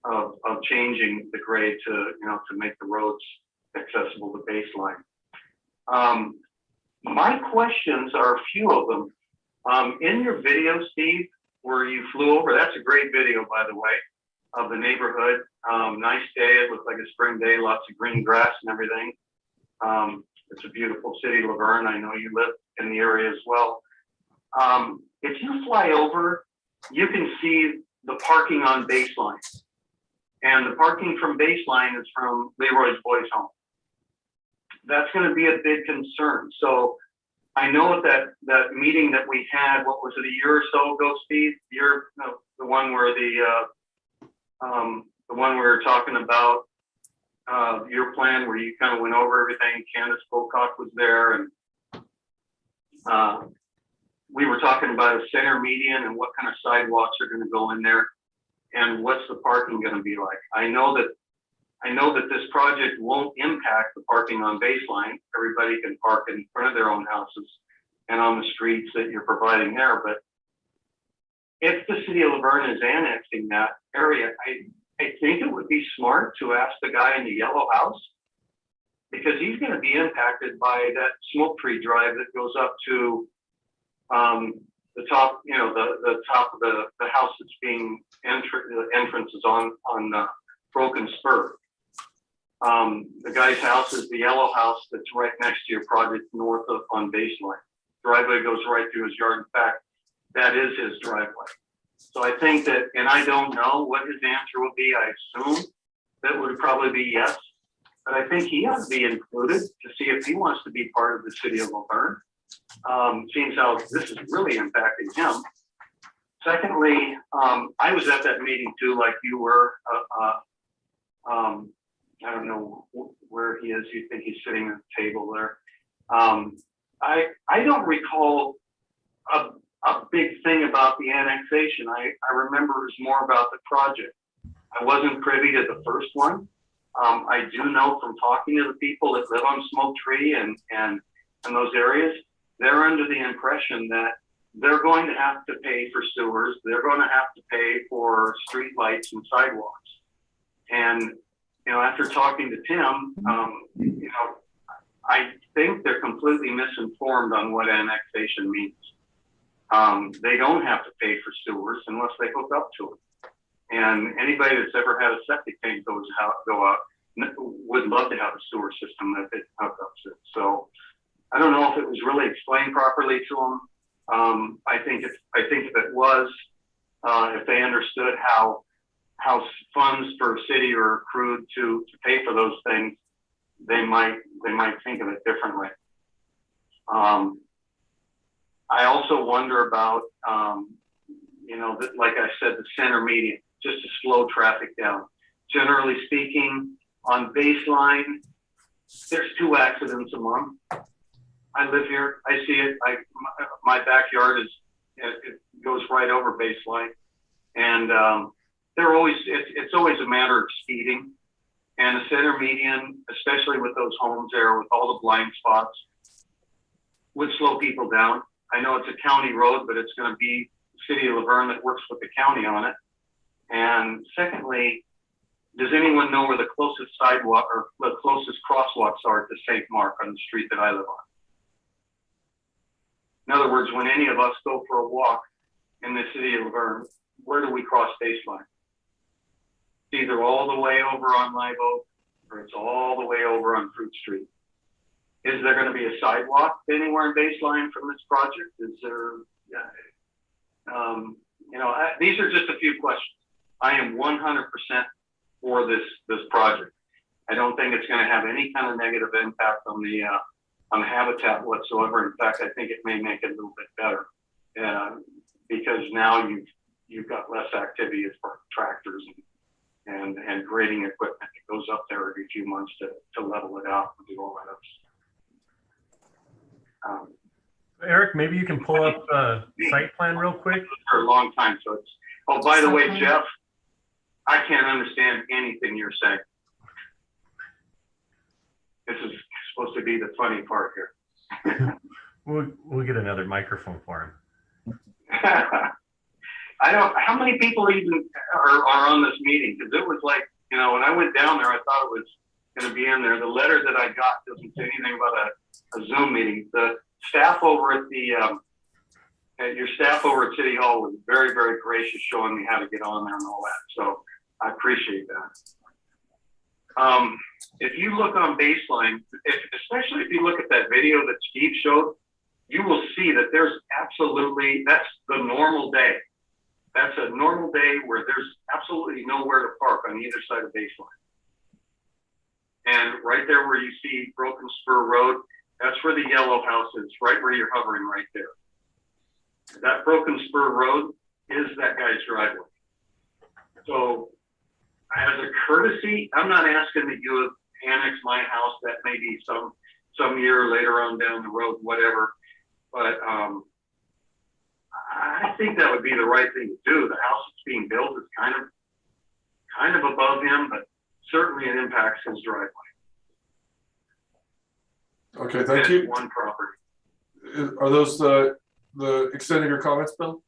of changing the grade to make the roads accessible to baseline. My questions are a few of them. In your video, Steve, where you flew over, that's a great video, by the way, of the neighborhood. Nice day. It looked like a spring day, lots of green grass and everything. It's a beautiful city, Laverne. I know you live in the area as well. If you fly over, you can see the parking on Baseline. And the parking from Baseline is from Leroy's Boys Home. That's going to be a big concern. So I know that meeting that we had, what was it, a year or so ago, Steve? The one where the one we were talking about your plan, where you kind of went over everything. Candace Pocock was there, and we were talking about a center median and what kind of sidewalks are going to go in there, and what's the parking going to be like. I know that this project won't impact the parking on Baseline. Everybody can park in front of their own houses and on the streets that you're providing there. But if the city of Laverne is annexing that area, I think it would be smart to ask the guy in the yellow house, because he's going to be impacted by that Smoke Tree Drive that goes up to the top, the top of the house that's being the entrance is on Broken Spur. The guy's house is the yellow house that's right next to your project north of on Baseline. Driveway goes right through his yard. In fact, that is his driveway. So I think that, and I don't know what his answer will be. I assume that would probably be yes, but I think he has to be included to see if he wants to be part of the city of Laverne. Seems how this is really impacting him. Secondly, I was at that meeting too, like you were. I don't know where he is. You think he's sitting at the table there. I don't recall a big thing about the annexation. I remember it was more about the project. I wasn't privy to the first one. I do know from talking to the people that live on Smoke Tree and those areas, they're under the impression that they're going to have to pay for sewers. They're going to have to pay for street lights and sidewalks. And, you know, after talking to Tim, you know, I think they're completely misinformed on what annexation means. They don't have to pay for sewers unless they hook up to it. And anybody that's ever had a septic tank go out would love to have a sewer system that they hook up to. So I don't know if it was really explained properly to them. I think if it was, if they understood how funds for a city are accrued to pay for those things, they might think of it differently. I also wonder about, you know, like I said, the center median, just to slow traffic down. Generally speaking, on Baseline, there's 2 accidents a month. I live here, I see it. My backyard it goes right over Baseline, and it's always a matter of speeding. And the center median, especially with those homes there with all the blind spots, would slow people down. I know it's a county road, but it's going to be the city of Laverne that works with the county on it. And secondly, does anyone know where the closest sidewalk or the closest crosswalks are to St. Mark on the street that I live on? In other words, when any of us go for a walk in the city of Laverne, where do we cross Baseline? It's either all the way over on Live Oak or it's all the way over on Fruit Street. Is there going to be a sidewalk anywhere in Baseline from this project? Is there, you know, these are just a few questions. I am 100% for this project. I don't think it's going to have any kind of negative impact on the habitat whatsoever. In fact, I think it may make it a little bit better because now you've got less activity as far as tractors and grading equipment that goes up there every few months to level it out and do all that. Eric, maybe you can pull up a site plan real quick. For a long time, so it's. Oh, by the way, Jeff, I can't understand anything you're saying. This is supposed to be the funny part here. We'll get another microphone for him. I don't. How many people even are on this meeting? Because it was like, you know, when I went down there, I thought it was going to be in there. The letter that I got doesn't say anything about a Zoom meeting. The staff over at your staff over at City Hall was very, very gracious, showing me how to get on there and all that. So I appreciate that. If you look on Baseline, especially if you look at that video that Steve showed, you will see that that's the normal day. That's a normal day where there's absolutely nowhere to park on either side of Baseline. And right there where you see Broken Spur Road, that's where the yellow house is, right where you're hovering right there. That Broken Spur Road is that guy's driveway. So as a courtesy, I'm not asking that you annex my house. That may be some year later on down the road, whatever. But I think that would be the right thing to do. The house that's being built is kind of above him, but certainly it impacts his driveway. Okay, thank you. One property. Are those the extent of your comments, Bill?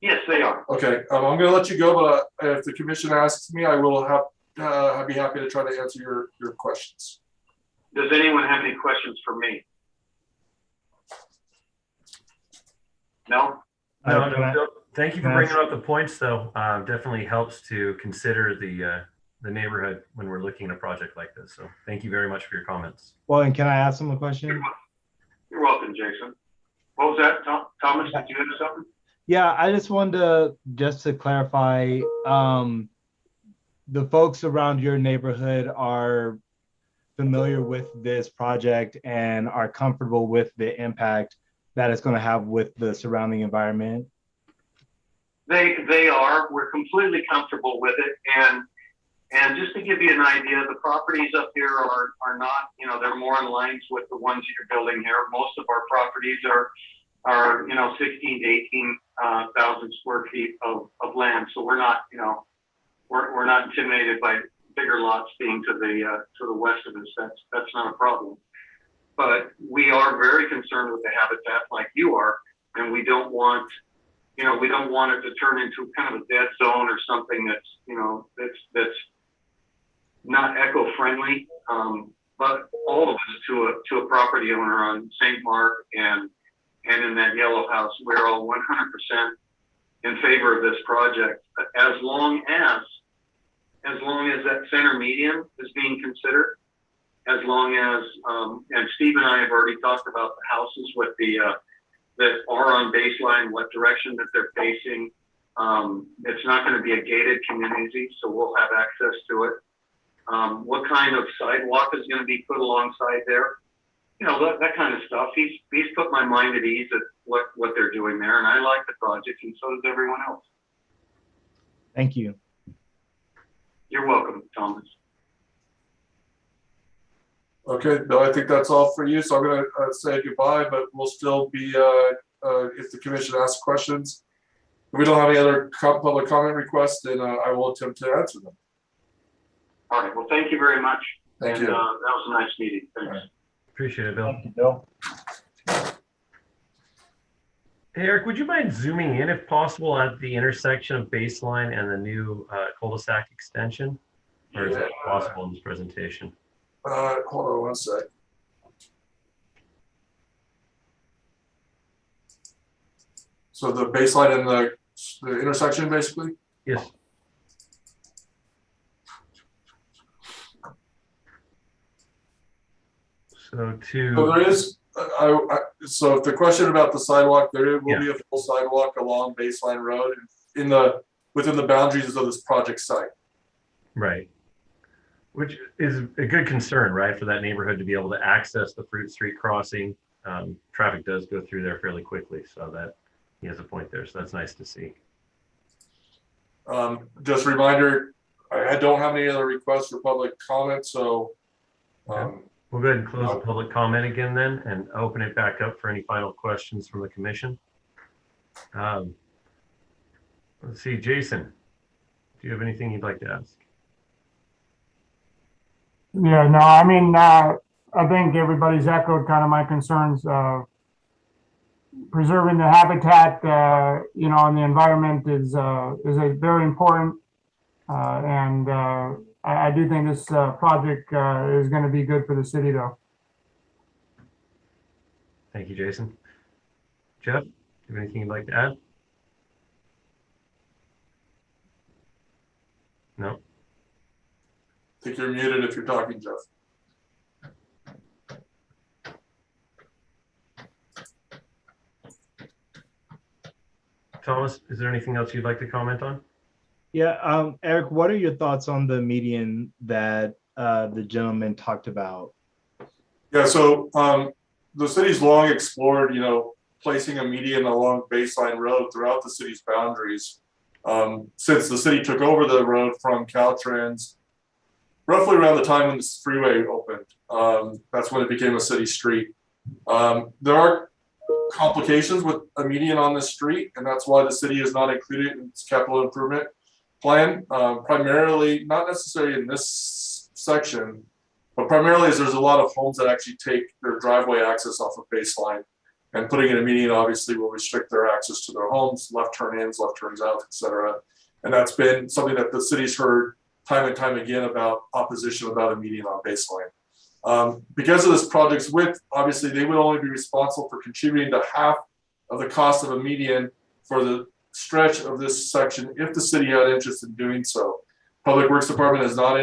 Yes, they are. Okay, I'm going to let you go, but if the commission asks me, I will I'd be happy to try to answer your questions. Does anyone have any questions for me? No? No. Thank you for bringing up the points, though. Definitely helps to consider the neighborhood when we're looking at a project like this. So thank you very much for your comments. Well, and can I ask him a question? You're welcome, Jason. What was that, Thomas? Did you have something? Yeah, I just wanted to clarify, the folks around your neighborhood are familiar with this project and are comfortable with the impact that it's going to have with the surrounding environment? They are. We're completely comfortable with it. And just to give you an idea, the properties up here are not, you know, they're more in lines with the ones that you're building here. Most of our properties are are, 16 to 18,000 square feet of land. So we're not, we're not intimidated by bigger lots being to the west of us. That's not a problem. But we are very concerned with the habitat like you are, and we don't want, we don't want it to turn into kind of a dead zone or something that's, that's not eco-friendly. But all of us to a property owner on St. Mark and in that yellow house, we're all 100% in favor of this project, as long as that center median is being considered, as long as, and Steve and I have already talked about the houses with that are on baseline, what direction that they're facing. It's not going to be a gated community, so we'll have access to it. What kind of sidewalk is going to be put alongside there? That kind of stuff. He's put my mind at ease at what they're doing there, and I like the project, and so does everyone else. Thank you. You're welcome, Thomas. Okay, no, I think that's all for you. So I'm going to say goodbye, but we'll still be, if the commission asks questions. If we don't have any other public comment requests, then I will attempt to answer them. All right, well, thank you very much. Thank you. That was a nice meeting. Thanks. Right. Appreciate it, Bill. Thank you, Bill. Hey, Eric, would you mind zooming in if possible at the intersection of Baseline and the new cul-de-sac extension? Or is that possible in this presentation? Hold on one sec. So the Baseline and the intersection, basically? Yes. So there is, so if the question about the sidewalk, there will be a full sidewalk along Baseline Road within the boundaries of this project site. Right. Which is a good concern, right, for that neighborhood to be able to access the Fruit Street crossing. Traffic does go through there fairly quickly, so that he has a point there. So that's nice to see. Just a reminder, I don't have any other requests for public comment, so. We'll go ahead and close the public comment again then and open it back up for any final questions from the commission. Let's see, Jason, do you have anything you'd like to ask? Yeah, no, I mean, I think everybody's echoed kind of my concerns. Preserving the habitat, and the environment is a very important. I do think this project is going to be good for the city, though. Thank you, Jason. Jeff, do you have anything you'd like to add? No. I think you're muted if you're talking, Jeff. Thomas, is there anything else you'd like to comment on? Yeah, Eric, what are your thoughts on the median that the gentleman talked about? Yeah, so the city's long explored, placing a median along Baseline Road throughout the city's boundaries. Since the city took over the road from Caltrans, roughly around the time when this freeway opened, that's when it became a city street. There are complications with a median on this street, and that's why the city is not included in its capital improvement plan, primarily, not necessarily in this section, but primarily as there's a lot of homes that actually take their driveway access off of Baseline, and putting in a median obviously will restrict their access to their homes, left turn ins, left turns out, etc. And that's been something that the city's heard time and time again about opposition about a median on Baseline. Because of this project's width, obviously they would only be responsible for contributing to half of the cost of a median for the stretch of this section if the city had interest in doing so. Public Works Department has not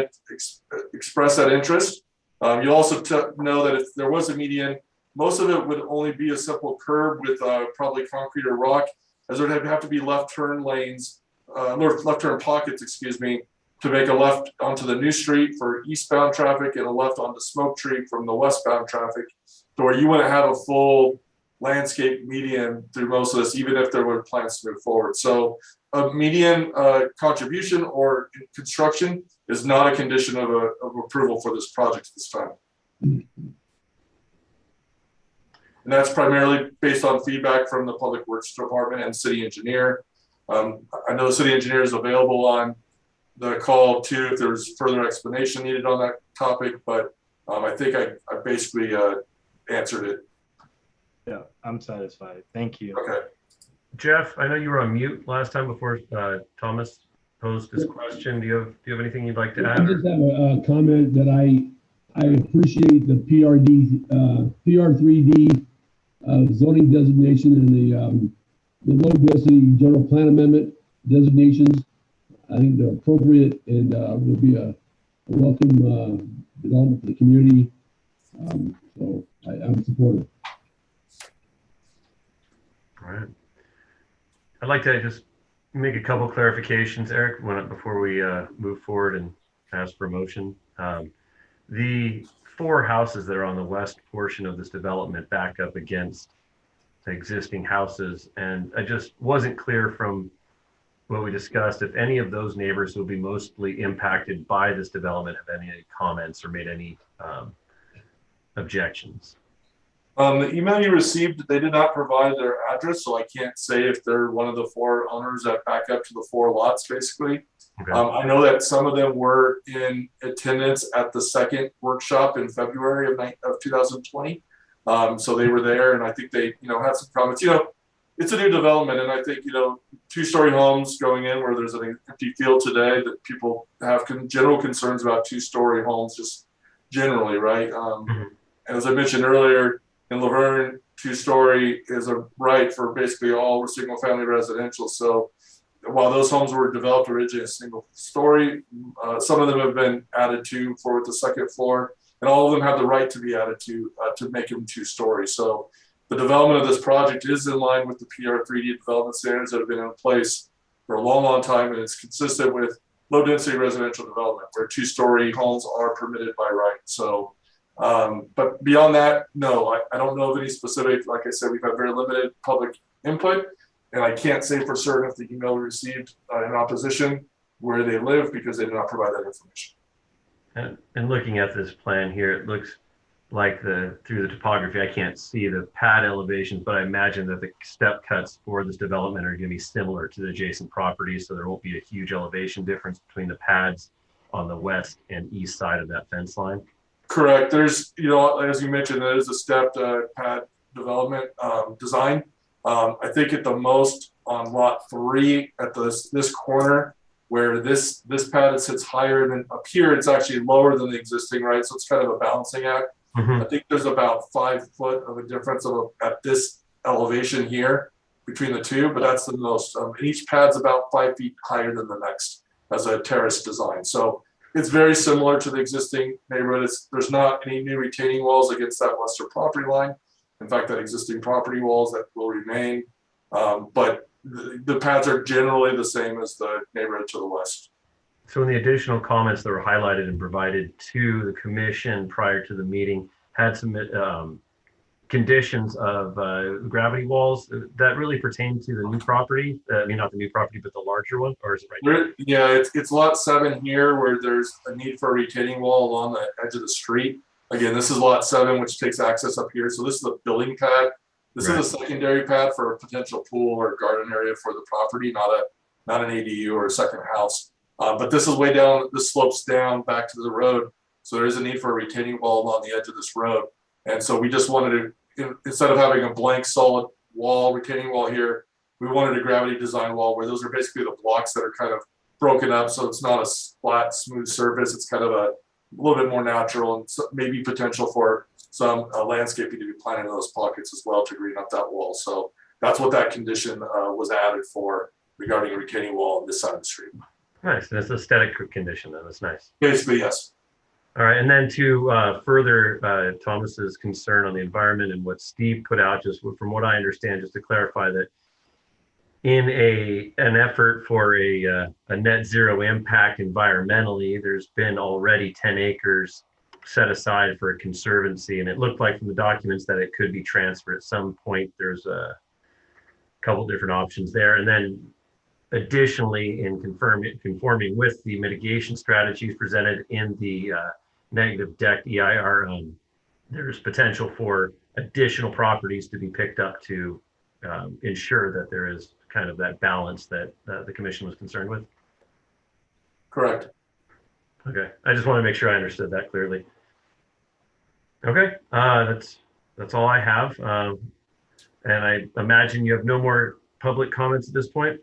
expressed that interest. You'll also know that if there was a median, most of it would only be a simple curb with probably concrete or rock, as there would have to be left turn lanes, left turn pockets, excuse me, to make a left onto the new street for eastbound traffic and a left onto Smoke Tree from the westbound traffic, to where you wouldn't have a full landscape median through most of this, even if there were plans to move forward. So a median contribution or construction is not a condition of approval for this project at this time. And that's primarily based on feedback from the Public Works Department and city engineer. I know the city engineer is available on the call too, if there's further explanation needed on that topic, but I think I basically answered it. Yeah, I'm satisfied. Thank you. Okay. Jeff, I know you were on mute last time before Thomas posed his question. Do you have anything you'd like to I add? just have a comment that I appreciate the PR3D zoning designation and the low density general plan amendment designations. I think they're appropriate and will be a welcome development for the community. So I'm supportive. All right. I'd like to just make a couple clarifications, Eric, before we move forward and ask for a motion. The 4 houses that are on the west portion of this development back up against the existing houses, and I just wasn't clear from what we discussed if any of those neighbors will be mostly impacted by this development, have any comments or made any objections. The email you received, they did not provide their address, so I can't say if they're one of the 4 owners that back up to the 4 lots, basically. Okay. I know that some of them were in attendance at the second workshop in February of 2020. So they were there, and I think they, had some comments. It's a new development, and I think, 2-story homes going in where there's an empty field today, that people have general concerns about 2-story homes, just generally, right? As I mentioned earlier, in Laverne, 2-story is a right for basically all single-family residential. So while those homes were developed originally as single story, some of them have been added to for the second floor, and all of them have the right to be added to make them 2-story. So the development of this project is in line with the PR3D development standards that have been in place for a long, long time, and it's consistent with low density residential development where 2-story homes are permitted by right. So, but beyond that, no, I don't know of any specific. Like I said, we've had very limited public input, and I can't say for certain if the email we received in opposition where they live, because they did not provide that information. And looking at this plan here, it looks like through the topography, I can't see the pad elevations, but I imagine that the step cuts for this development are going to be similar to the adjacent properties, so there won't be a huge elevation difference between the pads on the west and east side of that fence line. Correct. There's, as you mentioned, there is a stepped pad development design. I think at the most on lot 3 at this corner where this pad sits higher than up here, it's actually lower than the existing, right? So it's kind of a balancing act. I think there's about 5 foot of a difference at this elevation here between the two, but that's the most. Each pad's about 5 feet higher than the next as a terrace design. So it's very similar to the existing neighborhood. There's not any new retaining walls against that western property line. In fact, that existing property walls that will remain, but the pads are generally the same as the neighborhood to the west. So in the additional comments that were highlighted and provided to the commission prior to the meeting, had some conditions of gravity walls that really pertain to the new property. I mean, not the new property, but the larger one, or is it right there? Yeah, it's lot 7 here where there's a need for a retaining wall along the edge of the street. Again, this is lot 7, which takes access up here. So this is a building pad. This is a secondary pad for a potential pool or garden area for the property, not an ADU or a second house. But this is way down, this slopes down back to the road. So there is a need for a retaining wall along the edge of this road. And so we just wanted to, instead of having a blank solid wall, retaining wall here, we wanted a gravity design wall where those are basically the blocks that are kind of broken up. So it's not a flat, smooth surface. It's kind of a little bit more natural, and so maybe potential for some landscaping to be planted in those pockets as well to green up that wall. So that's what that condition was added for regarding a retaining wall on this side of the street. Nice. That's an aesthetic condition then. That's nice. Basically, yes. All right. And then to further Thomas's concern on the environment and what Steve put out, just from what I understand, just to clarify that in an effort for a net zero impact environmentally, there's been already 10 acres set aside for a conservancy. And it looked like from the documents that it could be transferred at some point. There's a couple different options there. And then additionally, in conforming with the mitigation strategies presented in the negative deck EIR, there's potential for additional properties to be picked up to ensure that there is kind of that balance that the commission was concerned with? Correct. Okay, I just want to make sure I understood that clearly. Okay, that's all I have. And I imagine you have no more public comments at this point?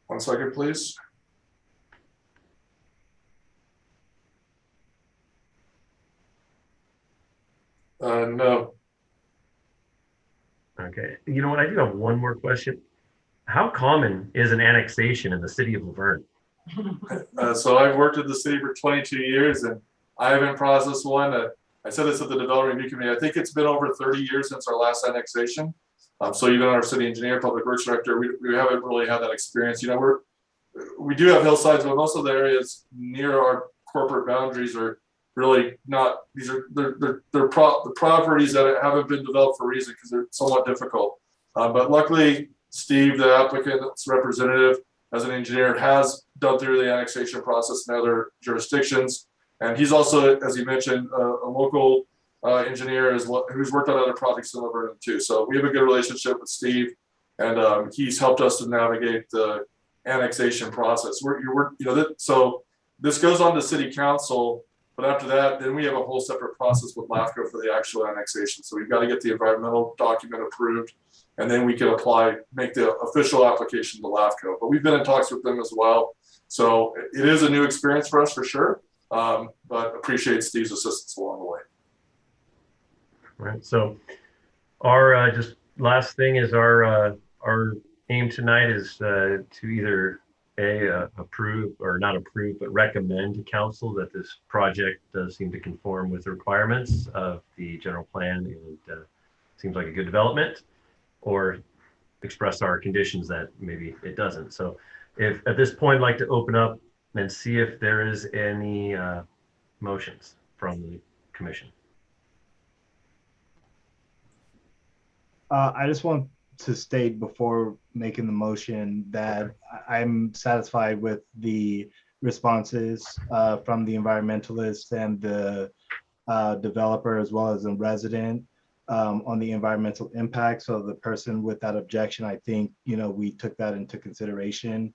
1 second, please. No. Okay, you know what, I do have one more question. How common is an annexation in the city of Laverne? So I've worked at the city for 22 years and I haven't processed one. I said this at the Development Review Committee. I think it's been over 30 years since our last annexation. So even our city engineer, public works director, we haven't really had that experience. You know, we do have hillsides, but most of the areas near our corporate boundaries are really not. These are they're properties that haven't been developed for a reason because they're somewhat difficult. But luckily, Steve, the applicant's representative, as an engineer, has done through the annexation process in other jurisdictions. And he's also, as you mentioned, a local engineer who's worked on other projects in Laverne too. So we have a good relationship with Steve, and he's helped us to navigate the annexation process. So this goes on to city council, but after that, then we have a whole separate process with LAFCO for the actual annexation. So we've got to get the environmental document approved, and then we can make the official application to LAFCO. But we've been in talks with them as well. So it is a new experience for us for sure, but appreciate Steve's assistance along the way. All right, so our just last thing is our aim tonight is to either approve or not approve, but recommend to council that this project does seem to conform with the requirements of the general plan and seems like a good development, or express our conditions that maybe it doesn't. So if at this point I'd like to open up and see if there is any motions from the commission. I just want to state before making the motion that I'm satisfied with the responses from the environmentalist and the developer, as well as the resident, on the environmental impact. So the person with that objection, I think, we took that into consideration.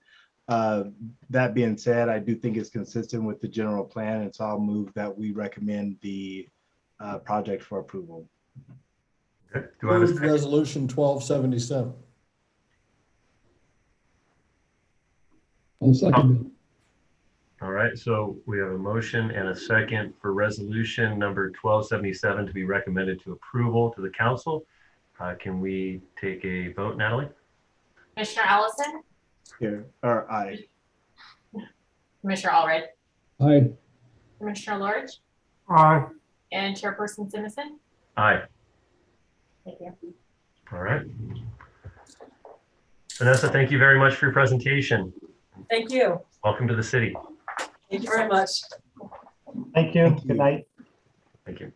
That being said, I do think it's consistent with the general plan, and so I'll move that we recommend the project for approval. Okay. Do I have a Move resolution 1277. I'll second it. All right, so we have a motion and a second for resolution number 1277 to be recommended to approval to the council. Can we take a vote, Natalie? Commissioner Allison? Here, or aye. Commissioner Allred? Aye. Commissioner Lorch? Aye. And Chairperson Simmons? Aye. Thank you. All right. Vanessa, thank you very much for your presentation. Thank you. Welcome to the city. Thank you very much. Thank you. Good night. Thank you.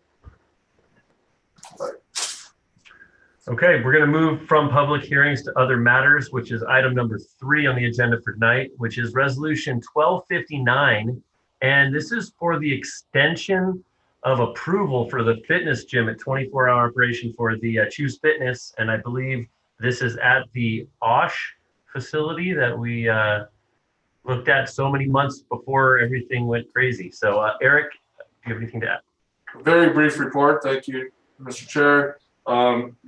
Okay, we're going to move from public hearings to other matters, which is item number 3 on the agenda for tonight, which is resolution 1259. And this is for the extension of approval for the fitness gym at 24-hour operation for the Choose Fitness. And I believe this is at the Osh facility that we looked at so many months before everything went crazy. So Eric, do you have anything to add? Very brief report. Thank you, Mr. Chair.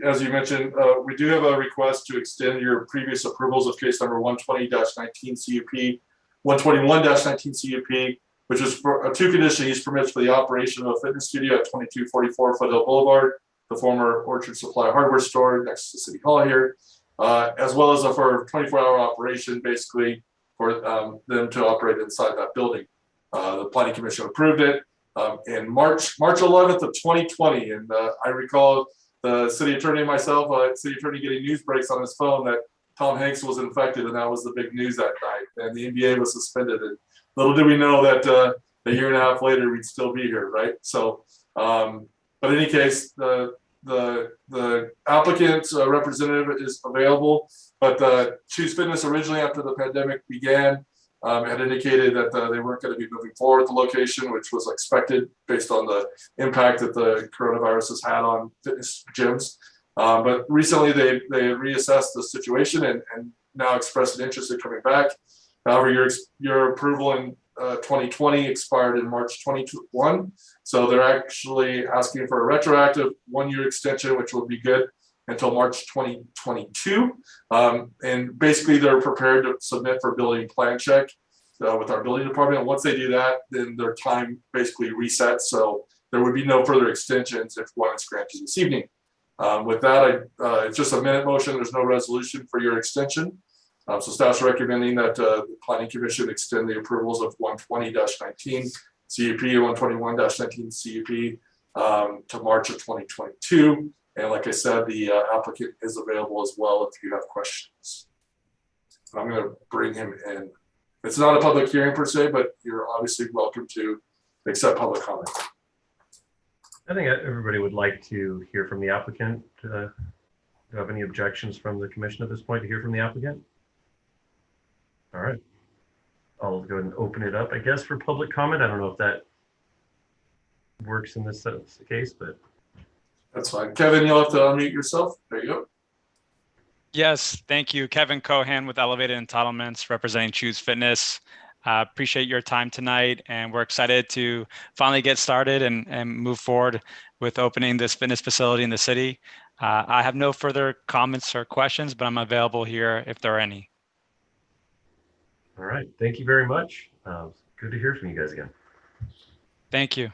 As you mentioned, we do have a request to extend your previous approvals of case number 120-19 CUP, 121-19 CUP, which is for 2 conditional use permits for the operation of a fitness studio at 2244 Foothill Boulevard, the former Orchard Supply hardware store next to City Hall here, as well as for a 24-hour operation, basically for them to operate inside that building. The Planning Commission approved it in March 11th of 2020, and I recall the city attorney and myself, city attorney getting news breaks on his phone that Tom Hanks was infected, and that was the big news that night, and the NBA was suspended. And little did we know that a year and a half later we'd still be here, right? So, but in any case, the applicant's representative is available, but Choose Fitness originally, after the pandemic began, had indicated that they weren't going to be moving forward with the location, which was expected based on the impact that the coronavirus has had on fitness gyms. But recently they reassessed the situation and now expressed an interest in coming back. However, your approval in 2020 expired in March 2021. So they're actually asking for a retroactive 1-year extension, which will be good until March 2022. And basically they're prepared to submit for building plan check with our building department. And once they do that, then their time basically resets. So there would be no further extensions if one is granted this evening. With that, it's just a minute motion. There's no resolution for your extension. So staff's recommending that the Planning Commission extend the approvals of 120-19 CUP and 121-19 CUP to March of 2022. And like I said, the applicant is available as well if you have questions. I'm going to bring him in. It's not a public hearing per se, but you're obviously welcome to accept public comment. I think everybody would like to hear from the applicant. Do you have any objections from the commission at this point to hear from the applicant? All right. I'll go ahead and open it up, I guess, for public comment. I don't know if that works in this case, but. That's fine. Kevin, you'll have to unmute yourself. There you go. Yes, thank you. Kevin Cohan with Elevated Entitlements, representing Choose Fitness. Appreciate your time tonight, and we're excited to finally get started and move forward with opening this fitness facility in the city. I have no further comments or questions, but I'm available here if there are any. All right, thank you very much. Good to hear from you guys again. Thank you.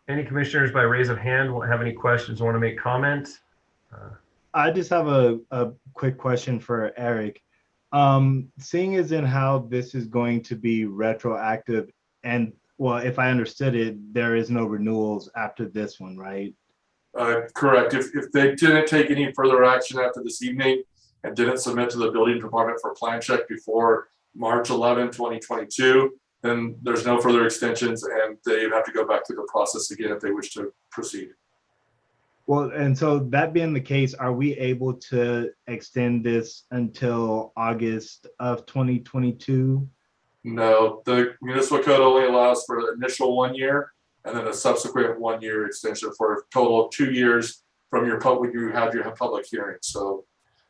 Any commissioners by raise of hand have any questions or want to make comment? I just have a quick question for Eric. Seeing as in how this is going to be retroactive, and well, if I understood it, there is no renewals after this one, right? Correct. If they didn't take any further action after this evening and didn't submit to the building department for plan check before March 11, 2022, then there's no further extensions and they have to go back through the process again if they wish to proceed. Well, and so that being the case, are we able to extend this until August of 2022? No, the municipal code only allows for the initial 1 year and then a subsequent 1 year extension for a total of 2 years from your when you have your public hearing. So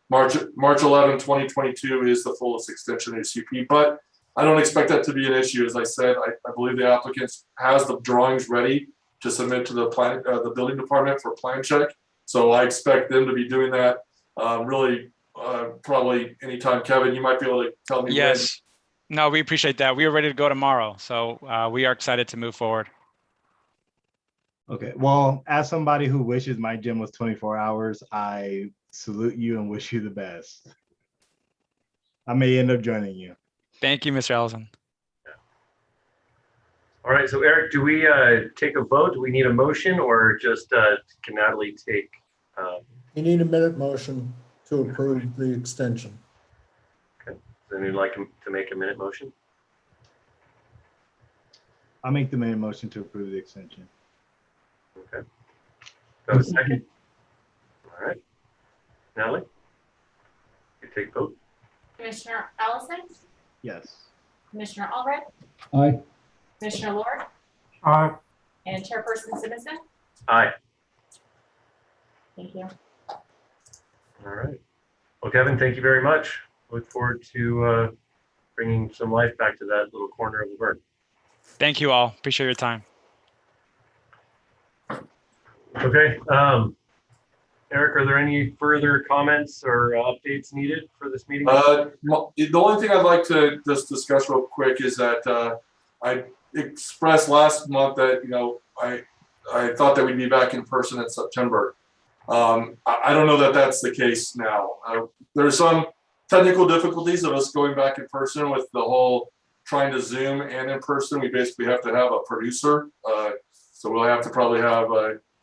March 11, 2022 is the fullest extension of CP, but I don't expect that to be an issue. As I said, I believe the applicant has the drawings ready to submit to the building department for plan check. So I expect them to be doing that really probably anytime. Kevin, you might be able to tell me. Yes. When. No, we appreciate that. We are ready to go tomorrow. So we are excited to move forward. Okay. Well, as somebody who wishes my gym was 24 hours, I salute you and wish you the best. I may end up joining you. Thank you, Mr. Ellison. All right, so Eric, do we take a vote? Do we need a motion or just can Natalie take? You need a minute motion to approve the extension. Okay, then you'd like to make a minute motion? I'll make the minute motion to approve the extension. Okay. Got a second? All right. Natalie, you take vote. Commissioner Ellison, Yes. Commissioner Allred, Aye. Commissioner Lord, and Chairperson Simonson. Aye. Thank you. All right. Well, Kevin, thank you very much. Look forward to bringing some life back to that little corner of Laverne. Thank you all. Appreciate your time. Okay. Eric, are there any further comments or updates needed for this meeting? The only thing I'd like to just discuss real quick is that I expressed last month that, you know, I thought that we'd be back in person in September. I don't know that that's the case now. There's some technical difficulties of us going back in person with the whole trying to Zoom and in person. We basically have to have a producer. So we'll have to probably have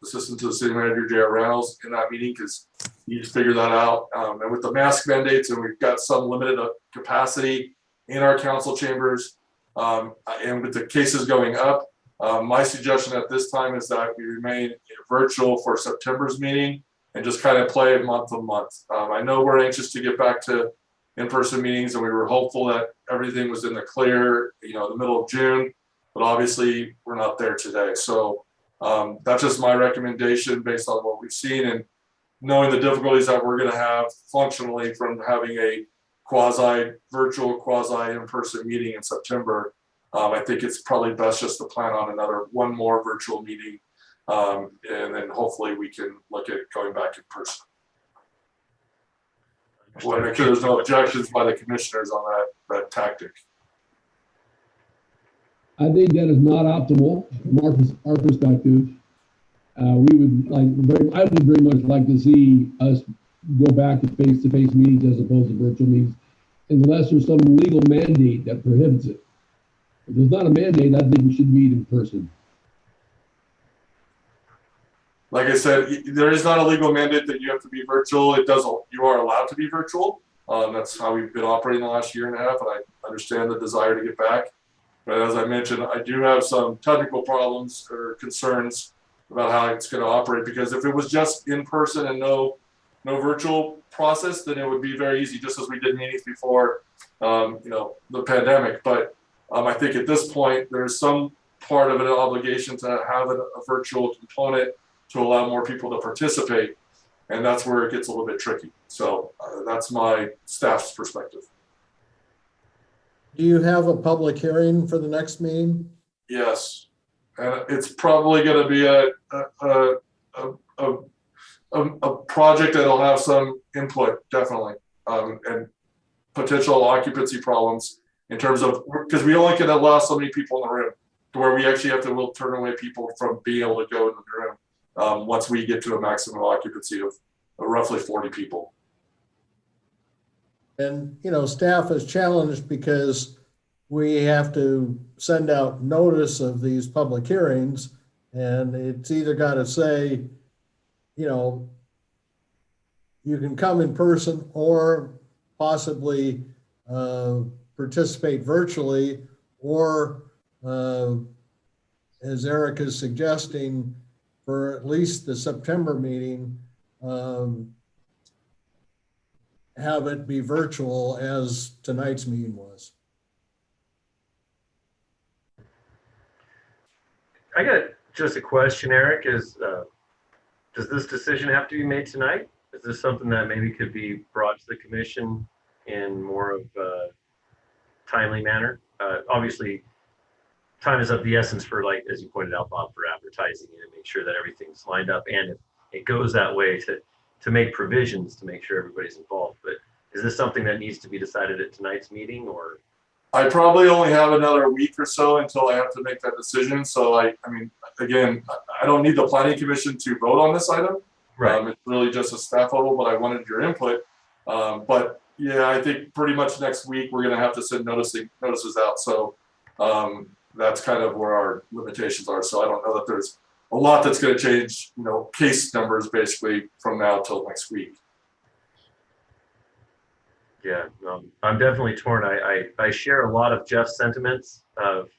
assistant to the city manager, J.R. Reynolds, in that meeting because you need to figure that out. And with the mask mandates, and we've got some limited capacity in our council chambers, and with the cases going up, my suggestion at this time is that we remain virtual for September's meeting and just kind of play it month to month. I know we're anxious to get back to in-person meetings, and we were hopeful that everything was in the clear, the middle of June, but obviously we're not there today. So that's just my recommendation based on what we've seen and knowing the difficulties that we're going to have functionally from having a quasi-virtual, quasi-in-person meeting in September. I think it's probably best just to plan on one more virtual meeting, and then hopefully we can look at going back in person. Well, make sure there's no objections by the commissioners on that tactic. I think that is not optimal from our perspective. I would very much like to see us go back to face-to-face meetings as opposed to virtual meetings, unless there's some legal mandate that prohibits it. If there's not a mandate, I think we should meet in person. Like I said, there is not a legal mandate that you have to be virtual. You are allowed to be virtual. That's how we've been operating the last year and a half, and I understand the desire to get back. But as I mentioned, I do have some technical problems or concerns about how it's going to operate, because if it was just in person and no virtual process, then it would be very easy, just as we did meetings before, the pandemic. But I think at this point, there's some part of an obligation to have a virtual component to allow more people to participate. And that's where it gets a little bit tricky. So that's my staff's perspective. Do you have a public hearing for the next meeting? Yes. And it's probably going to be a project that'll have some input, definitely, and potential occupancy problems in terms of, because we only can allow so many people in the room, to where we actually have to will turn away people from being able to go in the room once we get to a maximum occupancy of roughly 40 people. And, staff is challenged because we have to send out notice of these public hearings, and it's either got to say, you can come in person or possibly participate virtually, or as Eric is suggesting, for at least the September meeting, have it be virtual as tonight's meeting was. I got just a question, Eric, does this decision have to be made tonight? Is this something that maybe could be brought to the commission in more of a timely manner? Obviously, time is of the essence for, like, as you pointed out, Bob, for advertising and make sure that everything's lined up. And if it goes that way, to make provisions to make sure everybody's involved. But is this something that needs to be decided at tonight's meeting, or? I probably only have another week or so until I have to make that decision. So I mean, again, I don't need the planning commission to vote on this item. Right. It's really just a staff level, but I wanted your input. But yeah, I think pretty much next week we're going to have to send notices out. So that's kind of where our limitations are. So I don't know that there's a lot that's going to change, case numbers basically from now till next week. Yeah, no, I'm definitely torn. I share a lot of Jeff's sentiments of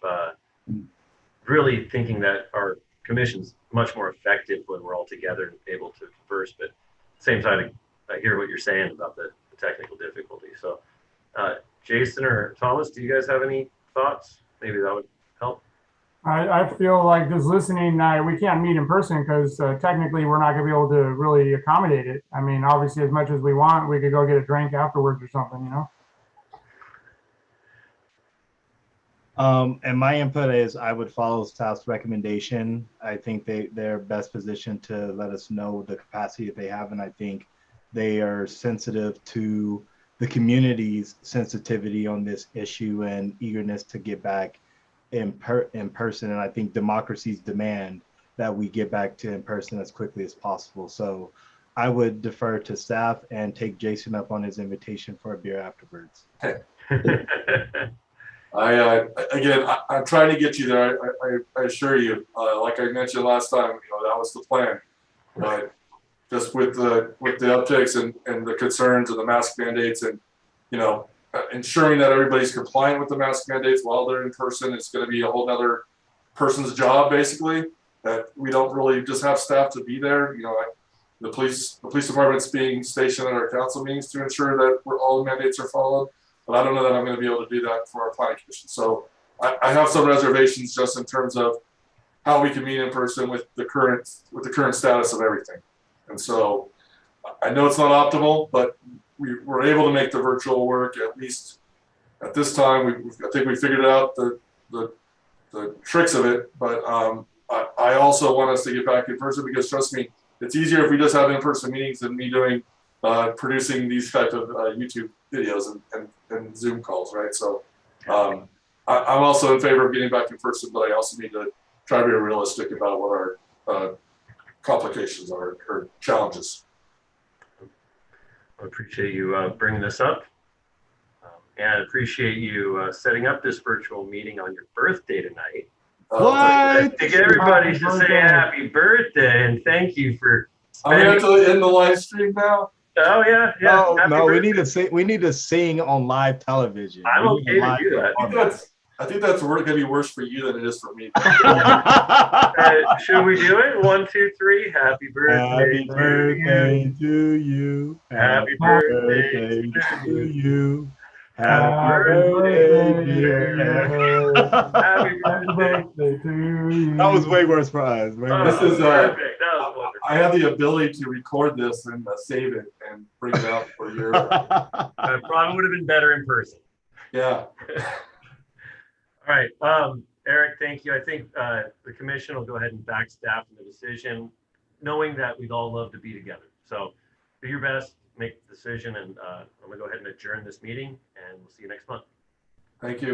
really thinking that our commission's much more effective when we're all together and able to converse. But at the same time, I hear what you're saying about the technical difficulty. So Jason or Thomas, do you guys have any thoughts? Maybe that would help. I feel like just listening, we can't meet in person because technically we're not going to be able to really accommodate it. I mean, obviously, as much as we want, we could go get a drink afterwards or something, And my input is I would follow staff's recommendation. I think they're best positioned to let us know the capacity that they have, and I think they are sensitive to the community's sensitivity on this issue and eagerness to get back in person. And I think democracies demand that we get back to in person as quickly as possible. So I would defer to staff and take Jason up on his invitation for a beer afterwards. I'm trying to get you there. I assure you, like I mentioned last time, that was the plan. But just with the upticks and the concerns and the mask mandates and, ensuring that everybody's compliant with the mask mandates while they're in person is going to be a whole nother person's job, basically, that we don't really just have staff to be there. the police department's being stationed at our council meetings to ensure that all the mandates are followed. But I don't know that I'm going to be able to do that for our planning commission. So I have some reservations just in terms of how we can meet in person with the current status of everything. And so I know it's not optimal, but we were able to make the virtual work, at least at this time. I think we figured out the tricks of it, but I also want us to get back in person, because trust me, it's easier if we just have in-person meetings than me producing these type of YouTube videos and Zoom calls, right? So I'm also in favor of getting back in person, but I also need to try to be realistic about what our complications are or challenges. I appreciate you bringing this up. And I appreciate you setting up this virtual meeting on your birthday tonight. I think everybody should say happy birthday and thank you for. I'm going to end the live stream now. Oh yeah. No, we need to sing on live television. I'm okay to do that. I think that's going to be worse for you than it is for me. Should we do it? 1, 2, 3. Happy birthday. Happy birthday to you. Happy birthday to you. Happy birthday, dear. Happy birthday to you. That was way worse for us. This is perfect. That was wonderful. I have the ability to record this and save it and bring it out for your. I probably would have been better in person. Yeah. All right, Eric, thank you. I think the commission will go ahead and back staff in the decision, knowing that we'd all love to be together. So do your best, make the decision, and I'm gonna go ahead and adjourn this meeting, and we'll see you next month. Thank you.